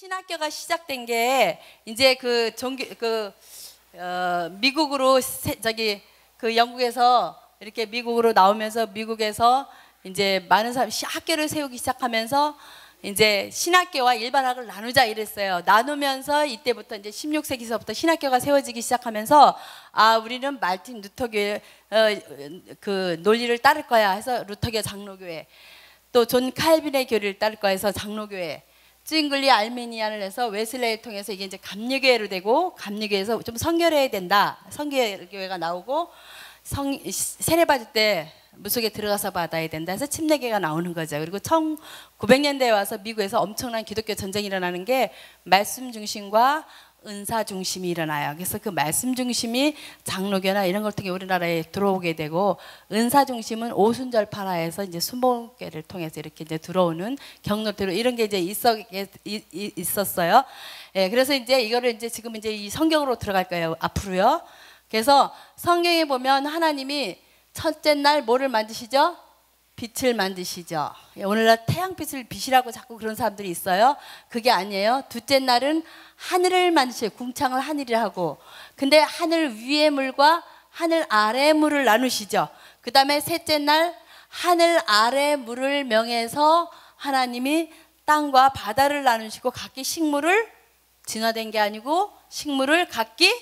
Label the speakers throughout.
Speaker 1: 신학교가 시작된 게 이제 그 종교 미국으로 그 영국에서 이렇게 미국으로 나오면서 미국에서 이제 많은 사람이 학교를 세우기 시작하면서 이제 신학교와 일반학을 나누자 이랬어요. 나누면서 이때부터 이제 16세기서부터 신학교가 세워지기 시작하면서 아, 우리는 말틴 루터교의 그 논리를 따를 거야 해서 루터교 장로교회, 또 존 칼빈의 교리를 따를 거야 해서 장로교회, 쯔잉글리 알메니안을 해서 웨슬레이를 통해서 이게 이제 감리교회로 되고, 감리교회에서 좀 성결해야 된다, 성결교회가 나오고, 세례 받을 때 무속에 들어가서 받아야 된다 해서 침례교회가 나오는 거죠. 그리고 1900년대에 와서 미국에서 엄청난 기독교 전쟁이 일어나는 게 말씀 중심과 은사 중심이 일어나요. 그래서 그 말씀 중심이 장로교나 이런 걸 통해 우리나라에 들어오게 되고, 은사 중심은 오순절파라해서 이제 순복음교회를 통해서 이렇게 이제 들어오는 경로대로 이런 게 이제 있었어요. 예, 그래서 이제 이거를 이제 지금 이제 이 성경으로 들어갈 거예요, 앞으로요. 그래서 성경에 보면 하나님이 첫째 날 뭐를 만드시죠? 빛을 만드시죠. 오늘날 태양빛을 빛이라고 자꾸 그런 사람들이 있어요. 그게 아니에요. 둘째 날은 하늘을 만드셔요. 궁창을 하늘이라 하고. 근데 하늘 위의 물과 하늘 아래의 물을 나누시죠. 그 다음에 셋째 날 하늘 아래 물을 명해서 하나님이 땅과 바다를 나누시고, 각기 식물을 진화된 게 아니고 식물을 각기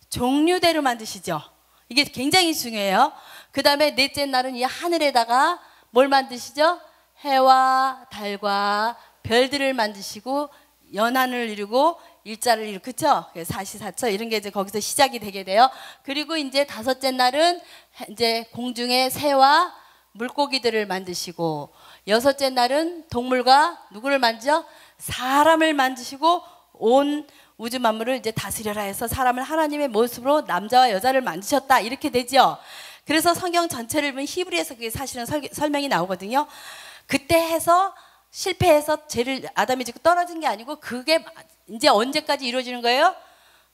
Speaker 1: 종류대로 만드시죠. 이게 굉장히 중요해요. 그 다음에 넷째 날은 이 하늘에다가 뭘 만드시죠? 해와 달과 별들을 만드시고 연한을 이루고 일자를 이루고, 그쵸? 사시사처 이런 게 이제 거기서 시작이 되게 돼요. 그리고 이제 다섯째 날은 이제 공중의 새와 물고기들을 만드시고, 여섯째 날은 동물과 누구를 만지죠? 사람을 만드시고 온 우주 만물을 이제 다스려라 해서 사람을 하나님의 모습으로 남자와 여자를 만드셨다, 이렇게 되죠. 그래서 성경 전체를 보면 히브리에서 그게 사실은 설명이 나오거든요. 그때 해서 실패해서 아담이 짓고 떨어진 게 아니고, 그게 이제 언제까지 이루어지는 거예요?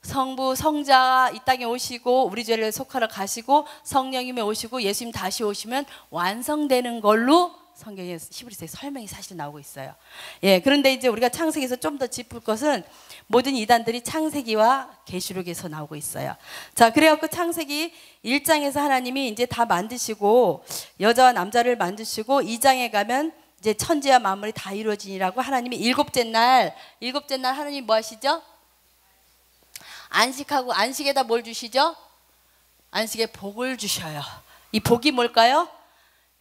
Speaker 1: 성부 성자 이 땅에 오시고 우리 죄를 속하러 가시고 성령님이 오시고 예수님 다시 오시면 완성되는 걸로 성경에 히브리서에 설명이 사실 나오고 있어요. 예, 그런데 이제 우리가 창세기에서 좀 더 짚을 것은 모든 이단들이 창세기와 계시록에서 나오고 있어요. 자, 그래갖고 창세기 1장에서 하나님이 이제 다 만드시고 여자와 남자를 만드시고, 2장에 가면 이제 천지와 만물이 다 이루어지니라고 하나님이 일곱째 날 하나님이 뭐 하시죠? 안식하고, 안식에다 뭘 주시죠? 안식에 복을 주셔요. 이 복이 뭘까요?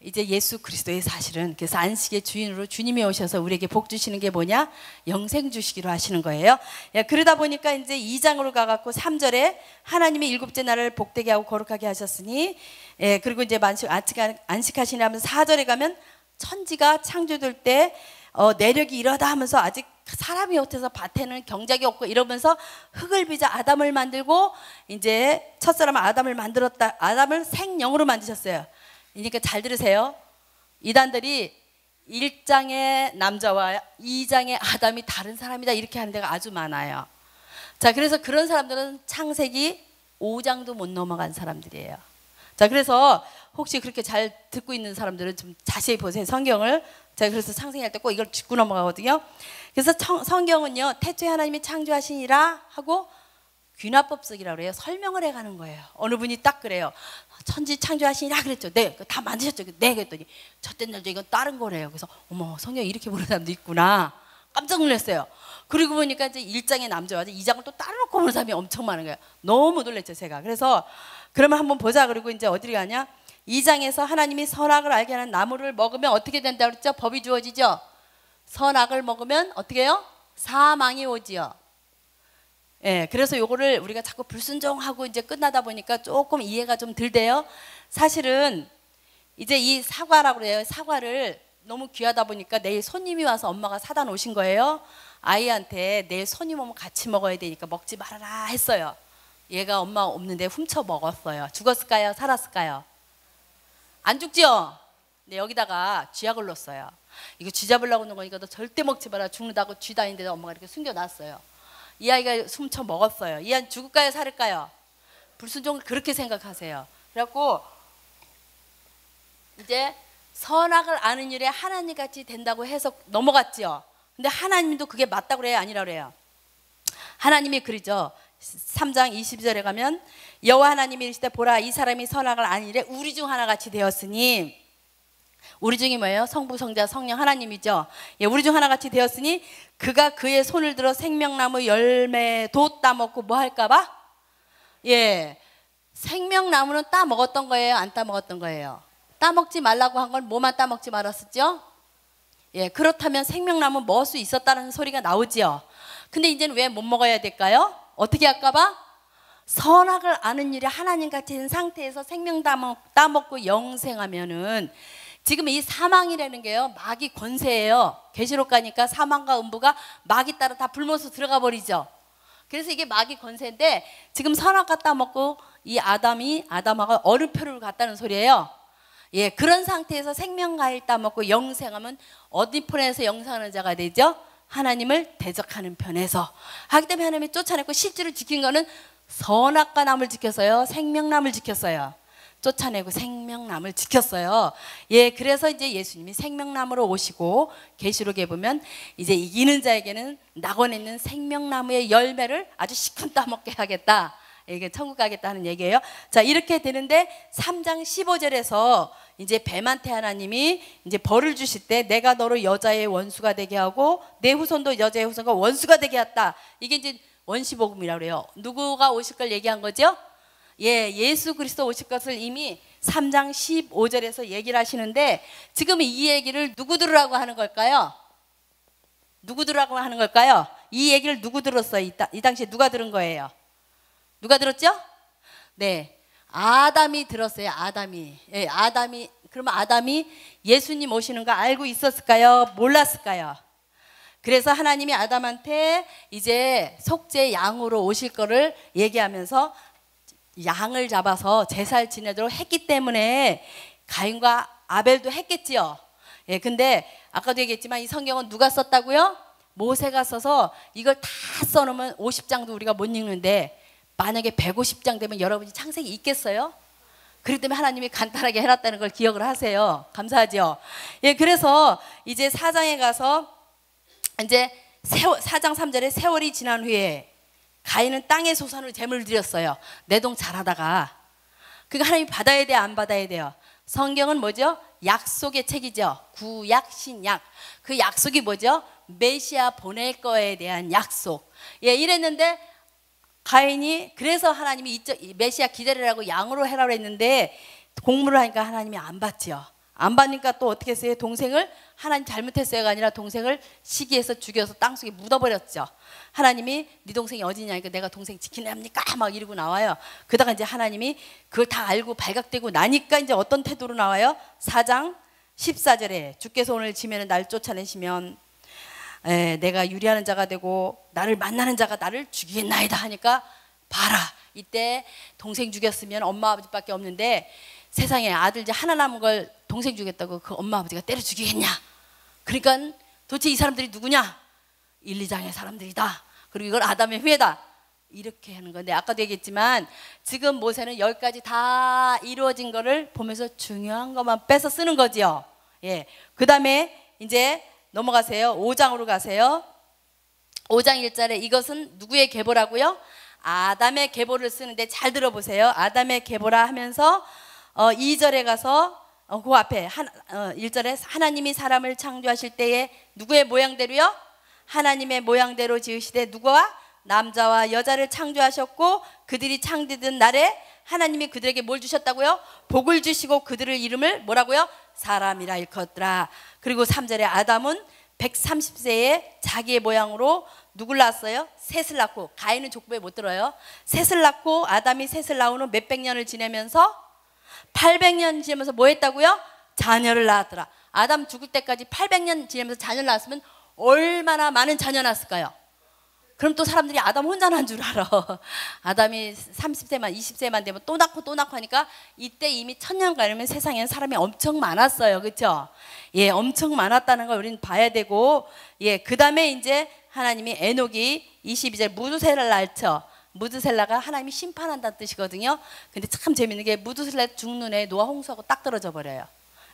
Speaker 1: 이제 예수 그리스도의 사실은, 그래서 안식의 주인으로 주님이 오셔서 우리에게 복 주시는 게 뭐냐? 영생 주시기로 하시는 거예요. 예, 그러다 보니까 이제 2장으로 가갖고 3절에 하나님이 일곱째 날을 복되게 하고 거룩하게 하셨으니, 예, 그리고 이제 안식하시니 하면서 4절에 가면 천지가 창조될 때 내력이 이러다 하면서 아직 사람이 못해서 밭에는 경작이 없고 이러면서 흙을 빚어 아담을 만들고, 이제 첫사람 아담을 만들었다. 아담을 생령으로 만드셨어요. 그러니까 잘 들으세요. 이단들이 1장의 남자와 2장의 아담이 다른 사람이다 이렇게 하는 데가 아주 많아요. 자, 그래서 그런 사람들은 창세기 5장도 못 넘어간 사람들이에요. 자, 그래서 혹시 그렇게 잘 듣고 있는 사람들은 좀 자세히 보세요, 성경을. 제가 그래서 창세기할 때 꼭 이걸 짚고 넘어가거든요. 그래서 성경은요, 태초에 하나님이 창조하시니라 하고 귀납법석이라고 그래요. 설명을 해가는 거예요. 어느 분이 딱 그래요. 천지 창조하시니라 그랬죠. 네, 다 만드셨죠. 네, 그랬더니 첫째 날도 이건 다른 거래요. 그래서 어머, 성경 이렇게 보는 사람도 있구나. 깜짝 놀랐어요. 그리고 보니까 이제 1장의 남자와 2장을 또 따로 놓고 보는 사람이 엄청 많은 거예요. 너무 놀랐죠, 제가. 그래서 그러면 한번 보자. 그리고 이제 어디로 가냐? 2장에서 하나님이 선악을 알게 하는 나무를 먹으면 어떻게 된다고 그랬죠? 법이 주어지죠. 선악을 먹으면 어떻게 해요? 사망이 오지요. 예, 그래서 요거를 우리가 자꾸 불순종하고 이제 끝나다 보니까 조금 이해가 좀 덜 돼요. 사실은 이제 이 사과라고 그래요. 사과를 너무 귀하다 보니까 내일 손님이 와서 엄마가 사다 놓으신 거예요. 아이한테 내일 손님 오면 같이 먹어야 되니까 먹지 말아라 했어요. 얘가 엄마 없는데 훔쳐 먹었어요. 죽었을까요? 살았을까요? 안 죽지요? 근데 여기다가 쥐약을 넣었어요. 이거 쥐 잡으려고 넣은 거니까 너 절대 먹지 마라. 죽는다고 쥐 다니는데 엄마가 이렇게 숨겨놨어요. 이 아이가 훔쳐 먹었어요. 이 아이 죽을까요? 살을까요? 불순종을 그렇게 생각하세요. 그래갖고 이제 선악을 아는 일에 하나님같이 된다고 해서 넘어갔죠. 근데 하나님도 그게 맞다고 그래요, 아니라고 그래요? 하나님이 그러죠. 3장 22절에 가면 여호와 하나님이 이르시되 보라 이 사람이 선악을 아니래 우리 중 하나같이 되었으니, 우리 중이 뭐예요? 성부 성자 성령 하나님이죠. 예, 우리 중 하나같이 되었으니 그가 그의 손을 들어 생명나무 열매도 따먹고 뭐 할까봐? 예, 생명나무는 따먹었던 거예요, 안 따먹었던 거예요? 따먹지 말라고 한 건 뭐만 따먹지 말았었죠? 예, 그렇다면 생명나무 먹을 수 있었다는 소리가 나오지요. 근데 이제는 왜 못 먹어야 될까요? 어떻게 할까봐? 선악을 아는 일이 하나님같이 된 상태에서 생명 따먹고 영생하면은, 지금 이 사망이라는 게요, 마귀 권세예요. 계시록 가니까 사망과 음부가 마귀 따라 다 불모서 들어가 버리죠. 그래서 이게 마귀 권세인데, 지금 선악과 따먹고 이 아담하고 어른표를 갔다는 소리예요. 예, 그런 상태에서 생명과일 따먹고 영생하면 어디 편에서 영생하는 자가 되죠? 하나님을 대적하는 편에서 하기 때문에 하나님이 쫓아냈고, 실제로 지킨 거는 선악과 나무를 지켰어요, 생명나무를 지켰어요. 쫓아내고 생명나무를 지켰어요. 예, 그래서 이제 예수님이 생명나무로 오시고, 계시록에 보면 이제 이기는 자에게는 낙원에 있는 생명나무의 열매를 아주 시큼 따먹게 하겠다, 이게 천국 가겠다는 얘기예요. 자, 이렇게 되는데 3장 15절에서 이제 뱀한테 하나님이 이제 벌을 주실 때 내가 너를 여자의 원수가 되게 하고 내 후손도 여자의 후손과 원수가 되게 했다. 이게 이제 원시복음이라고 그래요. 누구가 오실 걸 얘기한 거죠? 예, 예수 그리스도 오실 것을 이미 3장 15절에서 얘기를 하시는데, 지금 이 얘기를 누구 들으라고 하는 걸까요? 누구 들으라고 하는 걸까요? 이 얘기를 누구 들었어요? 이 당시에 누가 들은 거예요? 누가 들었죠? 네, 아담이 들었어요. 아담이. 예, 그러면 아담이 예수님 오시는 거 알고 있었을까요? 몰랐을까요? 그래서 하나님이 아담한테 이제 속죄 양으로 오실 거를 얘기하면서 양을 잡아서 제사를 지내도록 했기 때문에 가인과 아벨도 했겠지요. 예, 근데 아까도 얘기했지만 이 성경은 누가 썼다고요? 모세가 써서 이걸 다 써놓으면 50장도 우리가 못 읽는데, 만약에 150장 되면 여러분이 창세기 읽겠어요? 그렇기 때문에 하나님이 간단하게 해놨다는 걸 기억을 하세요. 감사하죠? 예, 그래서 이제 4장에 가서 이제 4장 3절에 세월이 지난 후에 가인은 땅의 소산으로 제물을 드렸어요. 내동 잘하다가. 그러니까 하나님이 받아야 돼요, 안 받아야 돼요? 성경은 뭐죠? 약속의 책이죠. 구약, 신약. 그 약속이 뭐죠? 메시아 보낼 거에 대한 약속. 예, 이랬는데 가인이, 그래서 하나님이 메시아 기다리라고 양으로 해라고 했는데 공물을 하니까 하나님이 안 받죠. 안 받으니까 또 어떻게 했어요? 동생을, 하나님 잘못했어요가 아니라 동생을 시기해서 죽여서 땅속에 묻어버렸죠. 하나님이 네 동생이 어디냐니까 내가 동생 지키랍니까? 막 이러고 나와요. 그러다가 이제 하나님이 그걸 다 알고 발각되고 나니까 이제 어떤 태도로 나와요? 4장 14절에 주께서 오늘 지면은 날 쫓아내시면 내가 유리하는 자가 되고 나를 만나는 자가 나를 죽이겠나이다 하니까, 봐라, 이때 동생 죽였으면 엄마 아버지밖에 없는데 세상에 아들 이제 하나 남은 걸 동생 죽였다고 그 엄마 아버지가 때려 죽이겠냐? 그러니까 도대체 이 사람들이 누구냐? 1, 2장의 사람들이다. 그리고 이걸 아담의 후예다. 이렇게 하는 건데, 아까도 얘기했지만 지금 모세는 10가지 다 이루어진 거를 보면서 중요한 것만 빼서 쓰는 거지요. 예, 그 다음에 이제 넘어가세요. 5장으로 가세요. 5장 1절에 이것은 누구의 계보라고요? 아담의 계보를 쓰는데 잘 들어보세요. 아담의 계보라 하면서 2절에 가서 그 앞에 1절에 하나님이 사람을 창조하실 때에 누구의 모양대로요? 하나님의 모양대로 지으시되 누구와? 남자와 여자를 창조하셨고 그들이 창조된 날에 하나님이 그들에게 뭘 주셨다고요? 복을 주시고 그들을 이름을 뭐라고요? 사람이라 일컫더라. 그리고 3절에 아담은 130세에 자기의 모양으로 누굴 낳았어요? 셋을 낳고, 가인은 족보에 못 들어요. 셋을 낳고 아담이 셋을 낳은 후 몇백 년을 지내면서 800년 지내면서 뭐 했다고요? 자녀를 낳았더라. 아담 죽을 때까지 800년 지내면서 자녀를 낳았으면 얼마나 많은 자녀 낳았을까요? 그럼 또 사람들이 아담 혼자 난 줄 알아. 아담이 30세만 20세만 되면 또 낳고 또 낳고 하니까 이때 이미 1000년가면 세상에는 사람이 엄청 많았어요. 그렇죠? 예, 엄청 많았다는 걸 우리는 봐야 되고, 예, 그 다음에 이제 하나님이 에녹이 22절 무두셀라를 낳죠. 무두셀라가 하나님이 심판한다는 뜻이거든요. 근데 참 재밌는 게 무두셀라 죽는 애 노아 홍수하고 딱 떨어져 버려요.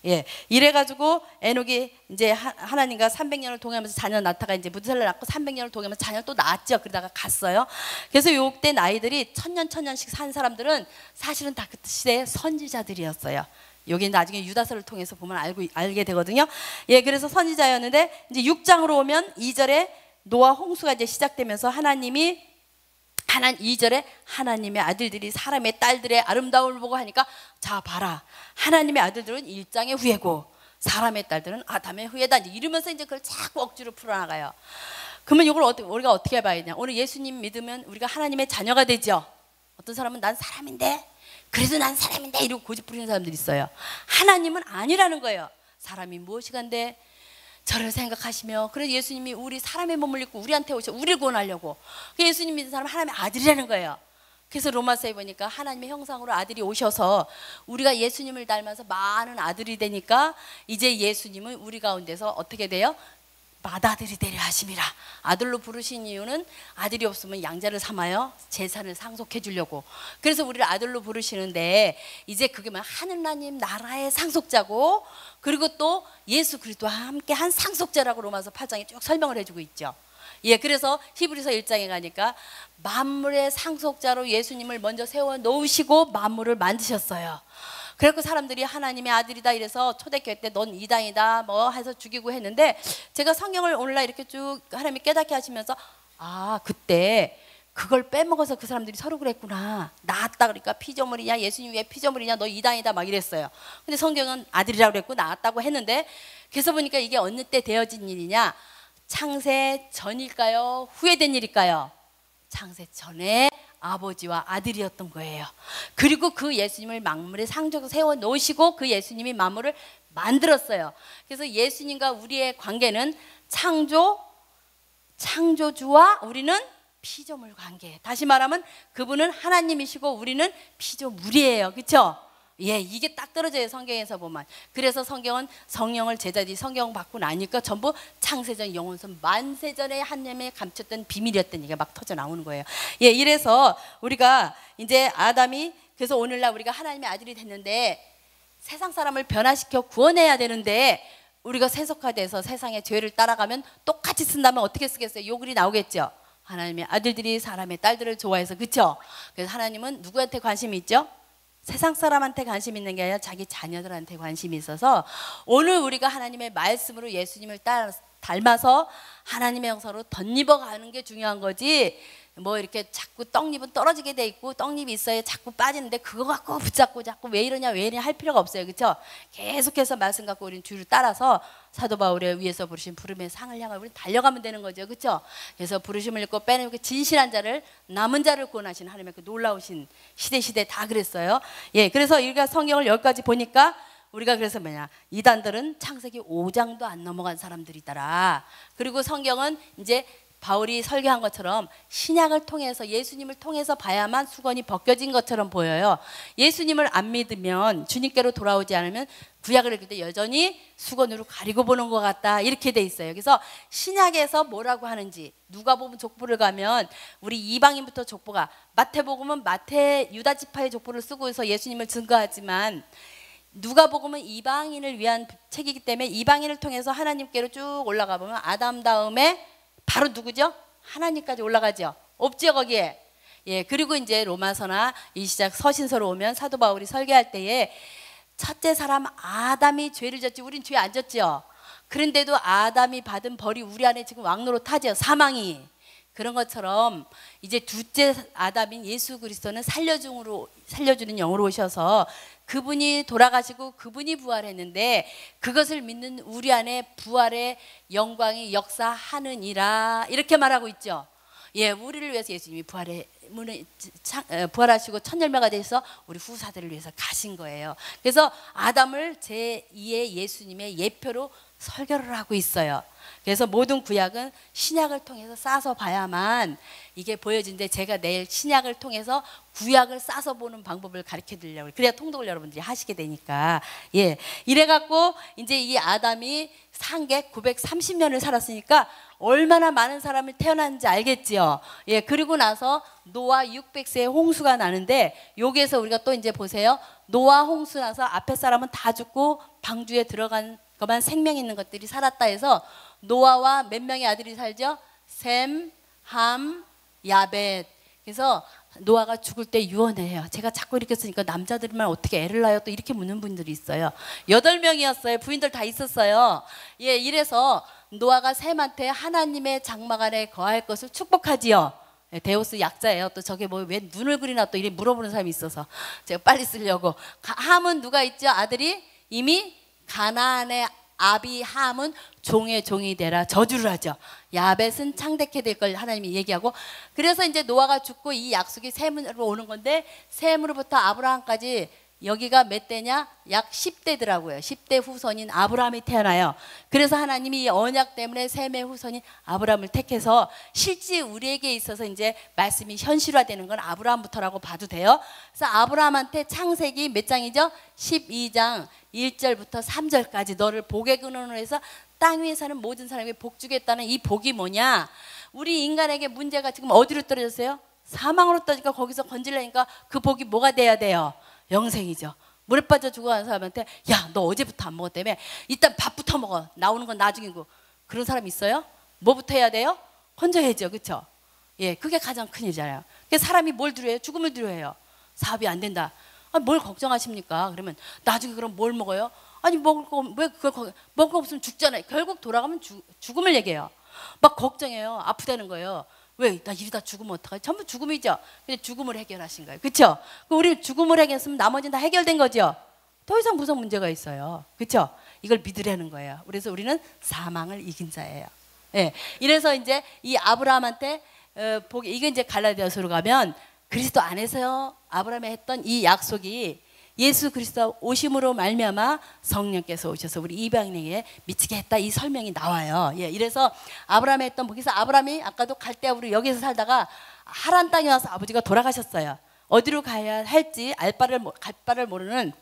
Speaker 1: 예, 이래가지고 에녹이 이제 하나님과 300년을 동행하면서 자녀 낳다가 이제 무드셀라를 낳고 300년을 동행하면서 자녀를 또 낳았죠. 그러다가 갔어요. 그래서 요때 나이들이 천년씩 산 사람들은 사실은 다 그 시대의 선지자들이었어요. 여기 나중에 유다서를 통해서 보면 알게 되거든요. 예, 그래서 선지자였는데 이제 6장으로 오면 2절에 노아 홍수가 이제 시작되면서 하나님이 2절에 하나님의 아들들이 사람의 딸들의 아름다움을 보고 하니까 자 봐라, 하나님의 아들들은 일장의 후예고 사람의 딸들은 아담의 후예다 이러면서 이제 그걸 자꾸 억지로 풀어나가요. 그러면 이걸 우리가 어떻게 봐야 되냐? 오늘 예수님 믿으면 우리가 하나님의 자녀가 되죠. 어떤 사람은 난 사람인데 그래도 난 사람인데 이러고 고집 부리는 사람들이 있어요. 하나님은 아니라는 거예요. 사람이 무엇이간데 저를 생각하시며, 그래서 예수님이 우리 사람의 몸을 입고 우리한테 오셔 우리를 구원하려고. 예수님 믿는 사람은 하나님의 아들이라는 거예요. 그래서 로마서에 보니까 하나님의 형상으로 아들이 오셔서 우리가 예수님을 닮아서 많은 아들이 되니까 이제 예수님은 우리 가운데서 어떻게 돼요? 맏아들이 되려 하심이라. 아들로 부르신 이유는 아들이 없으면 양자를 삼아요. 재산을 상속해 주려고. 그래서 우리를 아들로 부르시는데 이제 그게 뭐 하느님 나라의 상속자고, 그리고 또 예수 그리스도와 함께 한 상속자라고 로마서 8장에 쭉 설명을 해주고 있죠. 예, 그래서 히브리서 1장에 가니까 만물의 상속자로 예수님을 먼저 세워 놓으시고 만물을 만드셨어요. 그래서 사람들이 하나님의 아들이다 이래서 초대교회 때 넌 이단이다 뭐 해서 죽이고 했는데, 제가 성경을 오늘날 이렇게 쭉 하나님이 깨닫게 하시면서 아, 그때 그걸 빼먹어서 그 사람들이 서로 그랬구나. 나았다 그러니까 피조물이냐, 예수님 왜 피조물이냐, 너 이단이다 막 이랬어요. 근데 성경은 아들이라고 그랬고 나았다고 했는데, 그래서 보니까 이게 어느 때 되어진 일이냐, 창세 전일까요, 후에 된 일일까요? 창세 전에 아버지와 아들이었던 거예요. 그리고 그 예수님을 만물의 상속으로 세워 놓으시고 그 예수님이 만물을 만들었어요. 그래서 예수님과 우리의 관계는 창조주와 우리는 피조물 관계. 다시 말하면 그분은 하나님이시고 우리는 피조물이에요. 그렇죠? 예, 이게 딱 떨어져요, 성경에서 보면. 그래서 성경은 성령을 제자들이 성경 받고 나니까 전부 창세전, 영원선, 만세전에 하나님의 감췄던 비밀이었던 얘기가 막 터져 나오는 거예요. 예, 이래서 우리가 이제 아담이, 그래서 오늘날 우리가 하나님의 아들이 됐는데 세상 사람을 변화시켜 구원해야 되는데, 우리가 세속화돼서 세상의 죄를 따라가면 똑같이 쓴다면 어떻게 쓰겠어요? 요 글이 나오겠죠. 하나님의 아들들이 사람의 딸들을 좋아해서. 그렇죠? 그래서 하나님은 누구한테 관심이 있죠? 세상 사람한테 관심 있는 게 아니라 자기 자녀들한테 관심이 있어서, 오늘 우리가 하나님의 말씀으로 예수님을 닮아서 하나님의 형상으로 덧입어 가는 게 중요한 거지, 뭐 이렇게 자꾸 떡잎은 떨어지게 돼 있고 떡잎이 있어야 자꾸 빠지는데 그거 갖고 붙잡고 자꾸 왜 이러냐 할 필요가 없어요. 그렇죠? 계속해서 말씀 갖고 우리는 뒤를 따라서 사도 바울의 위에서 부르신 부름의 상을 향해 우리는 달려가면 되는 거죠. 그렇죠? 그래서 부르심을 읽고 빼내고 진실한 자를, 남은 자를 구원하신 하나님의 그 놀라우신 시대 다 그랬어요. 예, 그래서 우리가 성경을 여기까지 보니까 우리가 그래서 뭐냐, 이단들은 창세기 5장도 안 넘어간 사람들이더라. 그리고 성경은 이제 바울이 설교한 것처럼 신약을 통해서, 예수님을 통해서 봐야만 수건이 벗겨진 것처럼 보여요. 예수님을 안 믿으면, 주님께로 돌아오지 않으면 구약을 읽을 때 여전히 수건으로 가리고 보는 것 같다, 이렇게 돼 있어요. 그래서 신약에서 뭐라고 하는지, 누가복음 족보를 가면 우리 이방인부터 족보가, 마태복음은 유다 지파의 족보를 쓰고서 예수님을 증거하지만 누가복음은 이방인을 위한 책이기 때문에 이방인을 통해서 하나님께로 쭉 올라가 보면 아담 다음에 바로 누구죠? 하나님까지 올라가죠. 없죠, 거기에. 예, 그리고 이제 로마서나 이 시작 서신서로 오면 사도 바울이 설교할 때에 첫째 사람 아담이 죄를 졌지, 우린 죄 안 졌죠. 그런데도 아담이 받은 벌이 우리 안에 지금 왕노릇하죠, 사망이. 그런 것처럼 이제 둘째 아담인 예수 그리스도는 살려주는 영으로 오셔서 그분이 돌아가시고 그분이 부활했는데, 그것을 믿는 우리 안에 부활의 영광이 역사하느니라, 이렇게 말하고 있죠. 예, 우리를 위해서 예수님이 부활하시고 첫 열매가 되셔서 우리 후사들을 위해서 가신 거예요. 그래서 아담을 제2의 예수님의 예표로 설교를 하고 있어요. 그래서 모든 구약은 신약을 통해서 싸서 봐야만 이게 보여지는데, 제가 내일 신약을 통해서 구약을 싸서 보는 방법을 가르쳐 드리려고, 그래야 통독을 여러분들이 하시게 되니까. 예, 이래갖고 이제 이 아담이 산 게 930년을 살았으니까 얼마나 많은 사람이 태어났는지 알겠지요. 예, 그리고 나서 노아 600세의 홍수가 나는데, 여기에서 우리가 또 이제 보세요. 노아 홍수 나서 앞에 사람은 다 죽고 방주에 들어간 것만 생명 있는 것들이 살았다 해서 노아와 몇 명의 아들이 살죠? 셈, 함, 야벳. 그래서 노아가 죽을 때 유언해요. 제가 자꾸 이렇게 쓰니까 남자들만 어떻게 애를 낳아요? 또 이렇게 묻는 분들이 있어요. 8명이었어요. 부인들 다 있었어요. 예, 이래서 노아가 셈한테 하나님의 장막 안에 거할 것을 축복하지요. 예, 데오스 약자예요. 또 저게 뭐 왜 눈을 그리나 또 이렇게 물어보는 사람이 있어서 제가 빨리 쓰려고. 함은 누가 있죠? 아들이 이미 가나안의 아비함은 종의 종이 되라 저주를 하죠. 야벳은 창대케 될 걸 하나님이 얘기하고, 그래서 이제 노아가 죽고 이 약속이 셈으로 오는 건데, 셈으로부터 아브라함까지 여기가 몇 대냐? 약 10대더라고요. 10대 후손인 아브라함이 태어나요. 그래서 하나님이 이 언약 때문에 셈의 후손인 아브라함을 택해서 실제 우리에게 있어서 이제 말씀이 현실화되는 건 아브라함부터라고 봐도 돼요. 그래서 아브라함한테 창세기 몇 장이죠? 12장 1절부터 3절까지 너를 복의 근원으로 해서 땅 위에 사는 모든 사람에게 복 주겠다는 이 복이 뭐냐? 우리 인간에게 문제가 지금 어디로 떨어졌어요? 사망으로 떨어지니까 거기서 건질려니까 그 복이 뭐가 돼야 돼요? 영생이죠. 물에 빠져 죽어가는 사람한테 야, 너 어제부터 안 먹었다며? 일단 밥부터 먹어. 나오는 건 나중이고. 그런 사람 있어요? 뭐부터 해야 돼요? 건져야죠. 그렇죠? 예, 그게 가장 큰일이잖아요. 그래서 사람이 뭘 두려워해요? 죽음을 두려워해요. 사업이 안 된다. 아, 뭘 걱정하십니까? 그러면 나중에 그럼 뭘 먹어요? 아니 먹을 거 왜 그걸 먹을 거 없으면 죽잖아요. 결국 돌아가면 죽음을 얘기해요. 막 걱정해요. 아프다는 거예요. 왜? 나 이러다 죽으면 어떡하지? 전부 죽음이죠. 근데 죽음을 해결하신 거예요. 그렇죠? 우리 죽음을 해결했으면 나머지는 다 해결된 거죠. 더 이상 무슨 문제가 있어요. 그렇죠? 이걸 믿으라는 거예요. 그래서 우리는 사망을 이긴 자예요. 예. 이래서 이제 이 아브라함한테 이게 이제 갈라디아서로 가면 그리스도 안에서 아브라함이 했던 이 약속이 예수 그리스도 오심으로 말미암아 성령께서 오셔서 우리 이방인에게 미치게 했다, 이 설명이 나와요. 예, 이래서 아브라함이 했던 거기서 아브라함이 아까도 갈대아우르 여기서 살다가 하란 땅에 와서 아버지가 돌아가셨어요. 어디로 가야 할지 갈 바를 모르는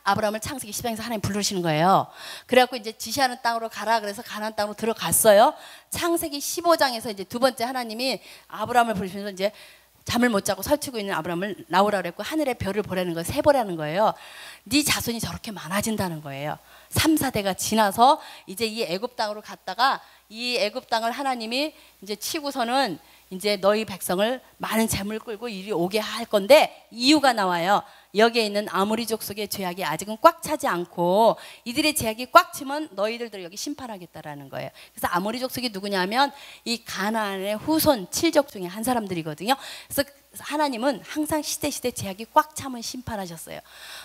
Speaker 1: 아브라함을 창세기 10장에서 하나님 부르시는 거예요. 그래갖고 이제 지시하는 땅으로 가라 그래서 가나안 땅으로 들어갔어요. 창세기 15장에서 이제 두 번째 하나님이 아브라함을 부르시면서 이제 잠을 못 자고 설치고 있는 아브라함을 나오라 그랬고 하늘의 별을 보라는 거, 세보라는 거예요. 네 자손이 저렇게 많아진다는 거예요. 3, 4대가 지나서 이제 이 애굽 땅으로 갔다가 이 애굽 땅을 하나님이 이제 치고서는 이제 너희 백성을 많은 재물 끌고 이리 오게 할 건데 이유가 나와요. 여기에 있는 아모리 족속의 죄악이 아직은 꽉 차지 않고 이들의 죄악이 꽉 차면 너희들도 여기 심판하겠다라는 거예요. 그래서 아모리 족속이 누구냐면 이 가나안의 후손 7족 중에 한 사람들이거든요. 그래서 하나님은 항상 시대 죄악이 꽉 차면 심판하셨어요.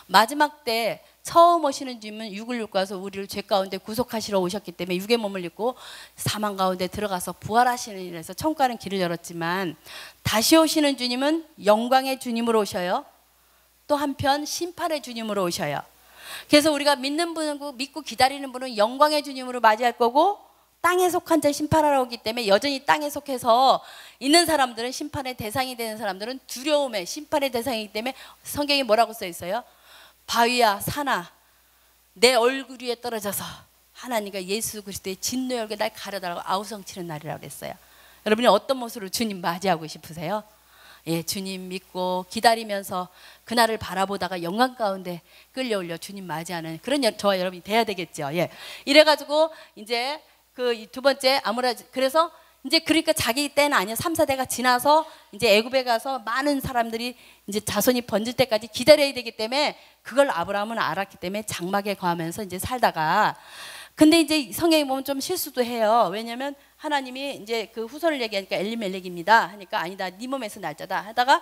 Speaker 1: 마지막 때 처음 오시는 주님은 육을 입고 와서 우리를 죄 가운데 구속하시러 오셨기 때문에 육의 몸을 입고 사망 가운데 들어가서 부활하시는 일에서 천국 가는 길을 열었지만, 다시 오시는 주님은 영광의 주님으로 오셔요. 또 한편 심판의 주님으로 오셔요. 그래서 우리가 믿는 분은, 믿고 기다리는 분은 영광의 주님으로 맞이할 거고, 땅에 속한 자 심판하러 오기 때문에 여전히 땅에 속해서 있는 사람들은, 심판의 대상이 되는 사람들은 두려움의 심판의 대상이기 때문에 성경에 뭐라고 써 있어요? 바위야 산아 내 얼굴 위에 떨어져서 하나님과 예수 그리스도의 진노의 얼굴에 날 가려달라고 아우성치는 날이라고 그랬어요. 여러분이 어떤 모습으로 주님 맞이하고 싶으세요? 예, 주님 믿고 기다리면서 그날을 바라보다가 영광 가운데 끌려올려 주님 맞이하는 그런 저와 여러분이 돼야 되겠죠. 예, 이래가지고 이제 그 두 번째 그래서 이제 그러니까 자기 때는 아니야. 3, 4대가 지나서 이제 애굽에 가서 많은 사람들이 이제 자손이 번질 때까지 기다려야 되기 때문에 그걸 아브라함은 알았기 때문에 장막에 거하면서 이제 살다가, 근데 이제 성경에 보면 좀 실수도 해요. 왜냐면 하나님이 이제 그 후손을 얘기하니까 엘리멜렉입니다 하니까 아니다, 네 몸에서 날짜다 하다가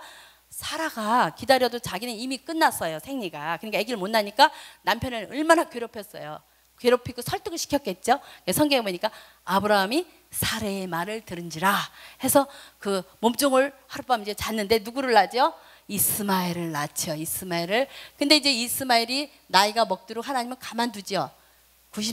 Speaker 1: 사라가 기다려도 자기는 이미 끝났어요, 생리가. 그러니까 아기를 못 낳으니까 남편을 얼마나 괴롭혔어요. 괴롭히고 설득을 시켰겠죠. 성경에 보니까 아브라함이 사라의 말을 들은지라 해서 그 몸종을 하룻밤 이제 잤는데 누구를 낳죠? 이스마엘을 낳죠. 이스마엘을. 근데 이제 이스마엘이 나이가 먹도록 하나님은 가만두죠.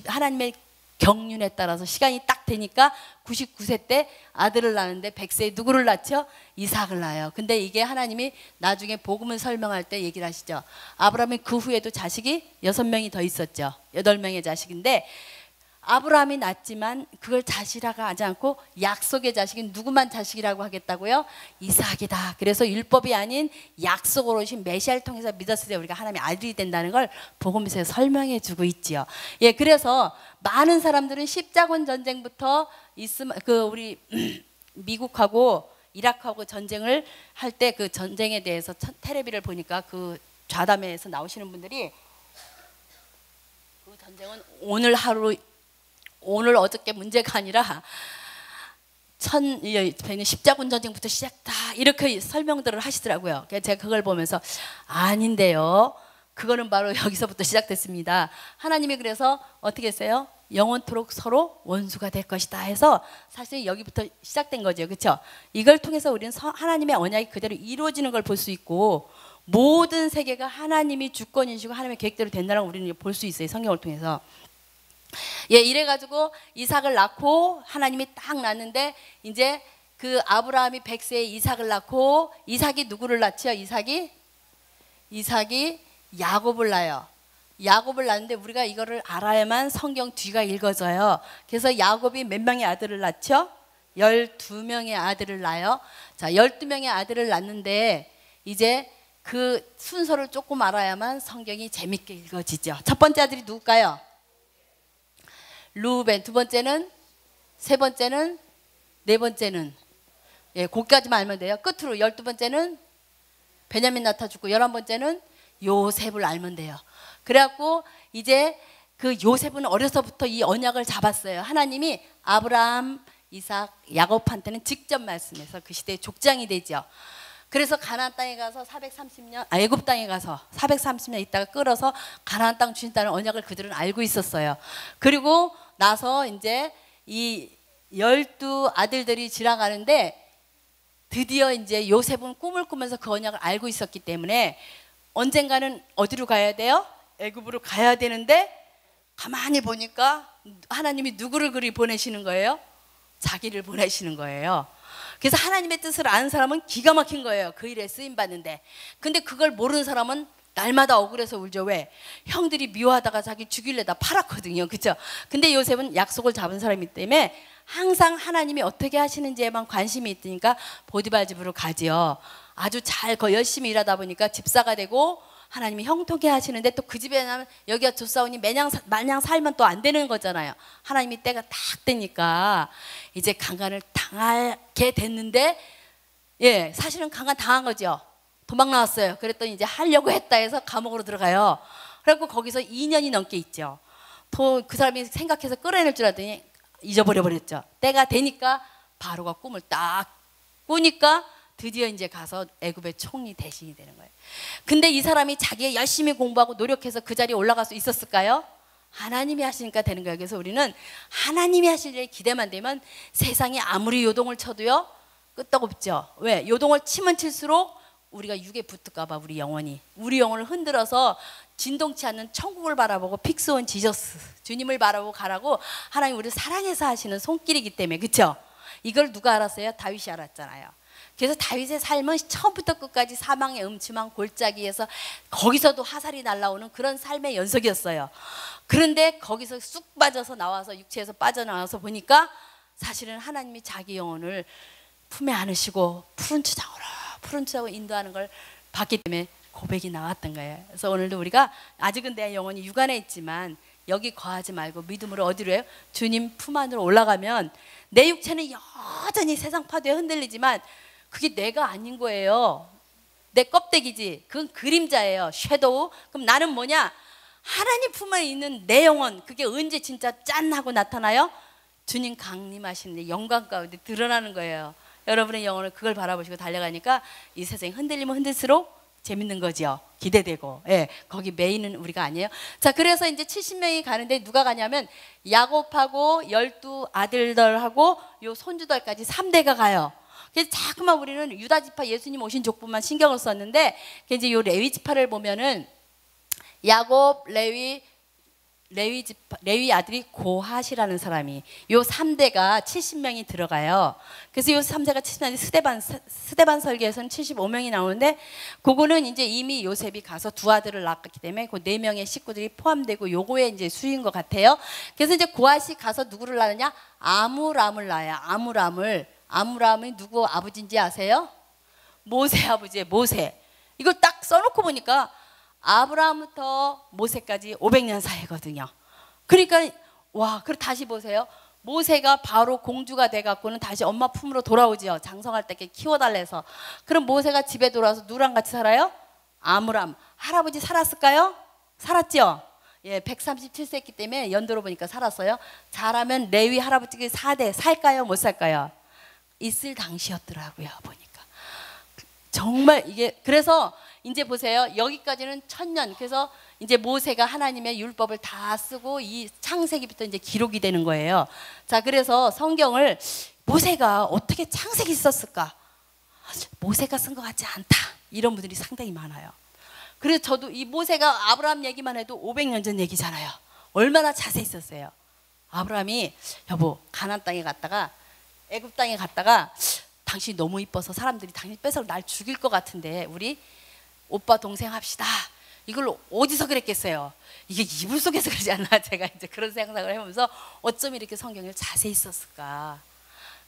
Speaker 1: 하나님의 경륜에 따라서 시간이 딱 되니까 99세 때 아들을 낳는데 100세에 누구를 낳죠? 이삭을 낳아요. 근데 이게 하나님이 나중에 복음을 설명할 때 얘기를 하시죠. 아브라함이 그 후에도 자식이 6명이 더 있었죠. 8명의 자식인데 아브라함이 낳았지만 그걸 자식이라고 하지 않고 약속의 자식인 누구만 자식이라고 하겠다고요? 이삭이다. 그래서 율법이 아닌 약속으로 오신 메시아를 통해서 믿었을 때 우리가 하나님의 아들이 된다는 걸 복음서에 설명해 주고 있지요. 예, 그래서 많은 사람들은 십자군 전쟁부터 있으면 우리 미국하고 이라크하고 전쟁을 할 때 그 전쟁에 대해서 텔레비를 보니까 그 좌담회에서 나오시는 분들이 그 전쟁은 오늘 어저께 문제가 아니라 십자군 전쟁부터 시작다 이렇게 설명들을 하시더라고요. 제가 그걸 보면서 아닌데요. 그거는 바로 여기서부터 시작됐습니다. 하나님이 그래서 어떻게 했어요? 영원토록 서로 원수가 될 것이다 해서 사실 여기부터 시작된 거죠. 그렇죠? 이걸 통해서 우리는 하나님의 언약이 그대로 이루어지는 걸 볼 수 있고 모든 세계가 하나님이 주권이시고 하나님의 계획대로 된다는 걸 우리는 볼 수 있어요. 성경을 통해서. 예, 이래가지고 이삭을 낳고 하나님이 딱 낳는데 이제 그 아브라함이 100세에 이삭을 낳고 이삭이 누구를 낳지요? 이삭이 야곱을 낳아요. 야곱을 낳는데 우리가 이거를 알아야만 성경 뒤가 읽어져요. 그래서 야곱이 몇 명의 아들을 낳죠? 12명의 아들을 낳아요. 자, 12명의 아들을 낳는데 이제 그 순서를 조금 알아야만 성경이 재밌게 읽어지죠. 첫 번째 아들이 누굴까요? 루벤. 두 번째는, 세 번째는, 네 번째는, 예, 거기까지만 알면 돼요. 끝으로 12번째는 베냐민 낳아주고 11번째는 요셉을 알면 돼요. 그래갖고 이제 그 요셉은 어려서부터 이 언약을 잡았어요. 하나님이 아브라함, 이삭, 야곱한테는 직접 말씀해서 그 시대의 족장이 되죠. 그래서 가나안 땅에 가서 430년, 애굽 땅에 가서 430년 있다가 끌어서 가나안 땅 주신다는 언약을 그들은 알고 있었어요. 그리고 나서 이제 이 12 아들들이 지나가는데 드디어 이제 요셉은 꿈을 꾸면서 그 언약을 알고 있었기 때문에 언젠가는 어디로 가야 돼요? 애굽으로 가야 되는데 가만히 보니까 하나님이 누구를 그리 보내시는 거예요? 자기를 보내시는 거예요. 그래서 하나님의 뜻을 아는 사람은 기가 막힌 거예요. 그 일에 쓰임 받는데. 근데 그걸 모르는 사람은 날마다 억울해서 울죠. 왜? 형들이 미워하다가 자기 죽일래다 팔았거든요. 그렇죠? 근데 요셉은 약속을 잡은 사람이기 때문에 항상 하나님이 어떻게 하시는지에만 관심이 있으니까 보디발 집으로 가지요. 아주 잘 열심히 일하다 보니까 집사가 되고 하나님이 형통케 하시는데 또 그 집에 나면 여기가 조사원이 마냥 살면 또 안 되는 거잖아요. 하나님이 때가 딱 되니까 이제 강간을 당하게 됐는데, 예, 사실은 강간 당한 거죠. 도망 나왔어요. 그랬더니 이제 하려고 했다 해서 감옥으로 들어가요. 그래갖고 거기서 2년이 넘게 있죠. 또 그 사람이 생각해서 끌어낼 줄 알았더니 잊어버려 버렸죠. 때가 되니까 바로가 꿈을 딱 꾸니까 드디어 이제 가서 애굽의 총리 대신이 되는 거예요. 근데 이 사람이 자기가 열심히 공부하고 노력해서 그 자리에 올라갈 수 있었을까요? 하나님이 하시니까 되는 거예요. 그래서 우리는 하나님이 하실 일에 기대만 되면 세상이 아무리 요동을 쳐도요 끄떡없죠. 왜? 요동을 치면 칠수록 우리가 육에 붙을까 봐 우리 영혼을 흔들어서 진동치 않는 천국을 바라보고 픽스 온 지저스 주님을 바라보고 가라고 하나님 우리를 사랑해서 하시는 손길이기 때문에. 그렇죠? 이걸 누가 알았어요? 다윗이 알았잖아요. 그래서 다윗의 삶은 처음부터 끝까지 사망의 음침한 골짜기에서 거기서도 화살이 날아오는 그런 삶의 연속이었어요. 그런데 거기서 쑥 빠져서 나와서 육체에서 빠져나와서 보니까 사실은 하나님이 자기 영혼을 품에 안으시고 푸른 추장으로 인도하는 걸 봤기 때문에 고백이 나왔던 거예요. 그래서 오늘도 우리가 아직은 내 영혼이 육안에 있지만 여기 거하지 말고 믿음으로 어디로 해요? 주님 품 안으로 올라가면 내 육체는 여전히 세상 파도에 흔들리지만 그게 내가 아닌 거예요. 내 껍데기지. 그건 그림자예요. 섀도우. 그럼 나는 뭐냐? 하나님 품에 있는 내 영혼. 그게 언제 진짜 짠 하고 나타나요? 주님 강림하시는 영광 가운데 드러나는 거예요. 여러분의 영혼을 그걸 바라보시고 달려가니까 이 세상이 흔들리면 흔들수록 재밌는 거죠. 기대되고. 예, 거기 메인은 우리가 아니에요. 자, 그래서 이제 70명이 가는데 누가 가냐면 야곱하고 12 아들들하고 요 손주들까지 3대가 가요. 그래서 자꾸만 우리는 유다 지파 예수님 오신 족보만 신경을 썼는데 이제 요 레위 지파를 보면은 야곱, 레위, 레위 아들이 고핫이라는 사람이 요 3대가 70명이 들어가요. 그래서 요 3대가 70명이 스데반 설계에서는 75명이 나오는데 그거는 이제 이미 요셉이 가서 두 아들을 낳았기 때문에 그 4명의 식구들이 포함되고 요거에 이제 수인 것 같아요. 그래서 이제 고핫이 가서 누구를 낳느냐? 아므람을 낳아요. 아므람이 누구 아버지인지 아세요? 모세 아버지예요. 모세. 이걸 딱 써놓고 보니까 아브라함부터 모세까지 500년 사이거든요. 그러니까 와, 그럼 다시 보세요. 모세가 바로 공주가 돼갖고는 다시 엄마 품으로 돌아오지요. 장성할 때 키워달라 해서. 그럼 모세가 집에 돌아와서 누구랑 같이 살아요? 아므람. 할아버지 살았을까요? 살았죠? 예, 137세기 때문에 연도로 보니까 살았어요. 잘하면 레위 할아버지 4대 살까요? 못 살까요? 있을 당시였더라고요. 보니까. 정말 이게 그래서 이제 보세요. 여기까지는 1000년. 그래서 이제 모세가 하나님의 율법을 다 쓰고 이 창세기부터 이제 기록이 되는 거예요. 자, 그래서 성경을 모세가 어떻게 창세기 썼을까? 모세가 쓴 것 같지 않다. 이런 분들이 상당히 많아요. 그래서 저도 이 모세가 아브라함 얘기만 해도 500년 전 얘기잖아요. 얼마나 자세히 썼어요. 아브라함이 여보 가나안 땅에 갔다가 애굽 땅에 갔다가 당신이 너무 이뻐서 사람들이 당신 뺏어 날 죽일 것 같은데 우리 오빠 동생 합시다. 이걸 어디서 그랬겠어요? 이게 이불 속에서 그러지 않나? 제가 이제 그런 생각을 해보면서 어쩜 이렇게 성경을 자세히 썼을까?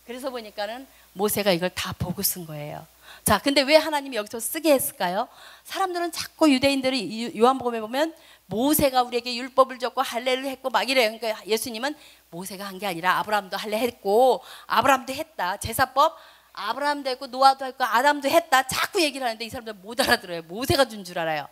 Speaker 1: 그래서 보니까는 모세가 이걸 다 보고 쓴 거예요. 자, 근데 왜 하나님이 여기서 쓰게 했을까요? 사람들은 자꾸 유대인들이 요한복음에 보면 모세가 우리에게 율법을 줬고 할례를 했고 막 이래요. 그러니까 예수님은 모세가 한 게 아니라 아브라함도 할례 했고 아브라함도 했다. 제사법 아브라함도 했고 노아도 했고 아담도 했다. 자꾸 얘기를 하는데 이 사람들 못 알아들어요. 모세가 준 줄 알아요.